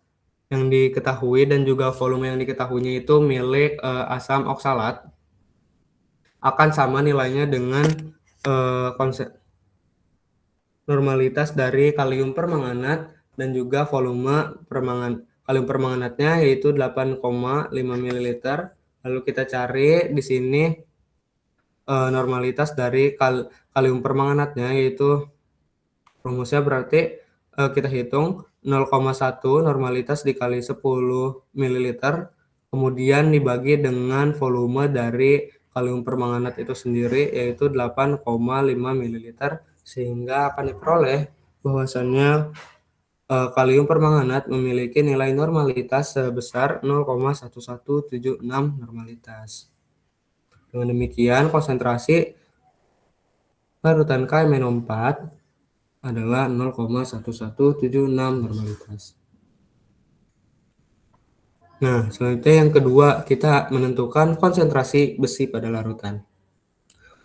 S1: yang diketahui dan juga volume yang diketahuinya itu milik asam oksalat akan sama nilainya dengan normalitas dari kalium permanganat dan juga volume kalium permanganatnya yaitu 8,5 ml. Lalu kita cari di sini normalitas dari kalium permanganatnya yaitu rumusnya berarti kita hitung 0,1 normalitas dikali 10 ml kemudian dibagi dengan volume dari kalium permanganat itu sendiri yaitu 8,5 ml sehingga akan diperoleh bahwasannya kalium permanganat memiliki nilai normalitas sebesar 0,1176 normalitas. Dengan demikian konsentrasi larutan KMNO4 adalah 0,1176 normalitas. Nah, selanjutnya yang kedua, kita menentukan konsentrasi besi pada larutan.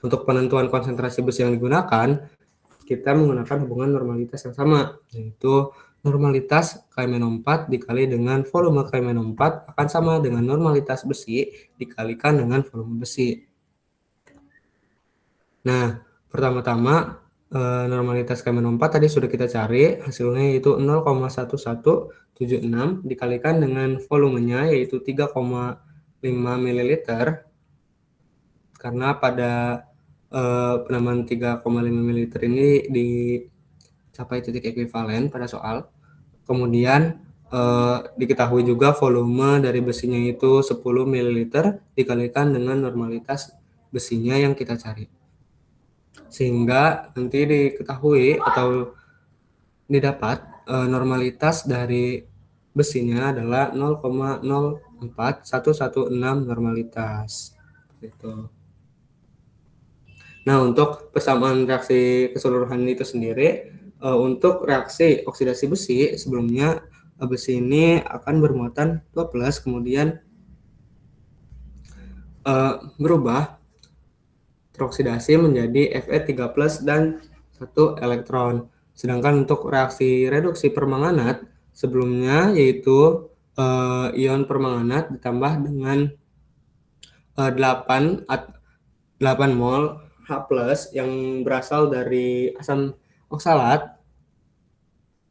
S1: Untuk penentuan konsentrasi besi yang digunakan, kita menggunakan hubungan normalitas yang sama, yaitu normalitas KMNO4 dikali dengan volume KMNO4 akan sama dengan normalitas besi dikalikan dengan volume besi. Nah, pertama-tama normalitas KMNO4 tadi sudah kita cari, hasilnya yaitu 0,1176 dikalikan dengan volumenya yaitu 3,5 ml. Karena pada penambahan 3,5 ml ini dicapai titik ekuivalen pada soal. Kemudian diketahui juga volume dari besinya itu 10 ml dikalikan dengan normalitas besinya yang kita cari. Sehingga nanti diketahui atau didapat normalitas dari besinya adalah 0,04116 normalitas. Gitu. Nah, untuk persamaan reaksi keseluruhan itu sendiri, untuk reaksi oksidasi besi, sebelumnya besi ini akan bermuatan 2+, kemudian berubah teroksidasi menjadi Fe3+ dan 1 elektron. Sedangkan untuk reaksi reduksi permanganat, sebelumnya yaitu ion permanganat ditambah dengan 8 mol H+ yang berasal dari asam oksalat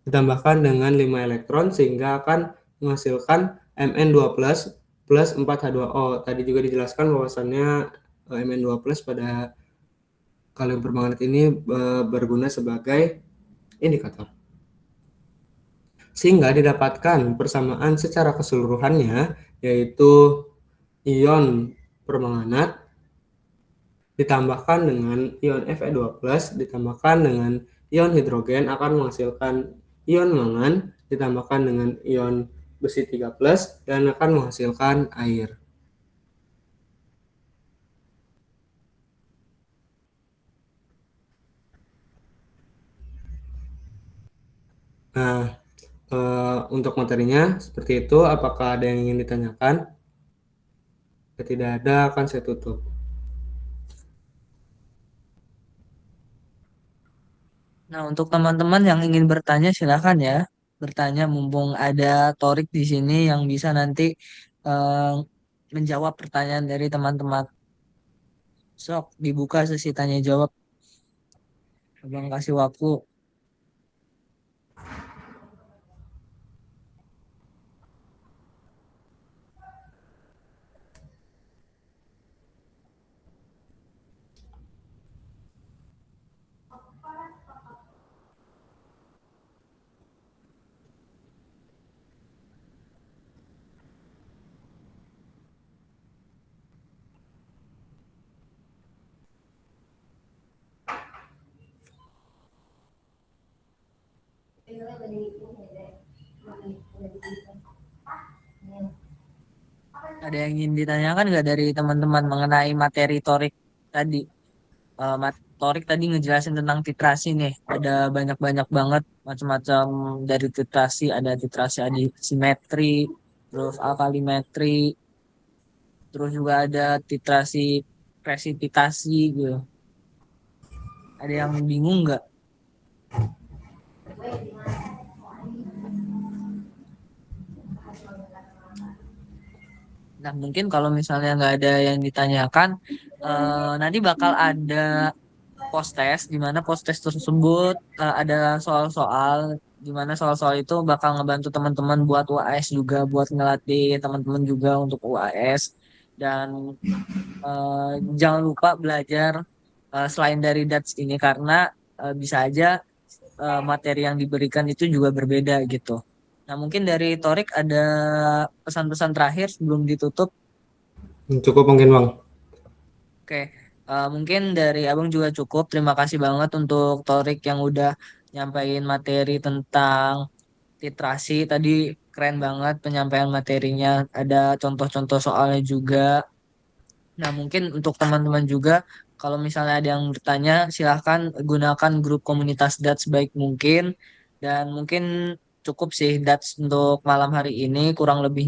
S1: ditambahkan dengan 5 elektron sehingga akan menghasilkan Mn2+ plus 4H2O. Tadi juga dijelaskan bahwasannya Mn2+ pada kalium permanganat ini berguna sebagai indikator. Sehingga didapatkan persamaan secara keseluruhannya yaitu ion permanganat ditambahkan dengan ion Fe2+ ditambahkan dengan ion hidrogen akan menghasilkan ion mangan ditambahkan dengan ion besi 3 plus dan akan menghasilkan air. Nah, untuk materinya seperti itu. Apakah ada yang ingin ditanyakan? Jika tidak ada, akan saya tutup.
S2: Nah, untuk teman-teman yang ingin bertanya silakan ya, bertanya mumpung ada Torik di sini yang bisa nanti eh, menjawab pertanyaan dari teman-teman. Sok dibuka sesi tanya jawab. Abang kasih waktu. Ada yang ingin ditanyakan nggak dari teman-teman mengenai materi Torik tadi? Torik tadi ngejelasin tentang titrasi nih. Ada banyak-banyak banget macam-macam dari titrasi. Ada titrasi asimetri, terus alkalimetri, terus juga ada titrasi presipitasi gitu. Ada yang bingung nggak? Nah, mungkin kalau misalnya nggak ada yang ditanyakan, nanti bakal ada post test, di mana post test tersebut ada soal-soal, di mana soal-soal itu bakal ngebantu teman-teman buat UAS juga, buat ngelatih teman-teman juga untuk UAS. Dan eh, jangan lupa belajar selain dari DATS ini, karena bisa aja materi yang diberikan itu juga berbeda gitu. Nah, mungkin dari Torik ada pesan-pesan terakhir sebelum ditutup.
S1: Cukup mungkin, Bang.
S2: Oke, mungkin dari Abang juga cukup. Terima kasih banget untuk Torik yang udah nyampaikan materi tentang titrasi. Tadi keren banget penyampaian materinya. Ada contoh-contoh soalnya juga. Nah, mungkin untuk teman-teman juga, kalau misalnya ada yang bertanya, silahkan gunakan grup komunitas DAT sebaik mungkin. Dan mungkin cukup sih DAT untuk malam hari ini, kurang lebih.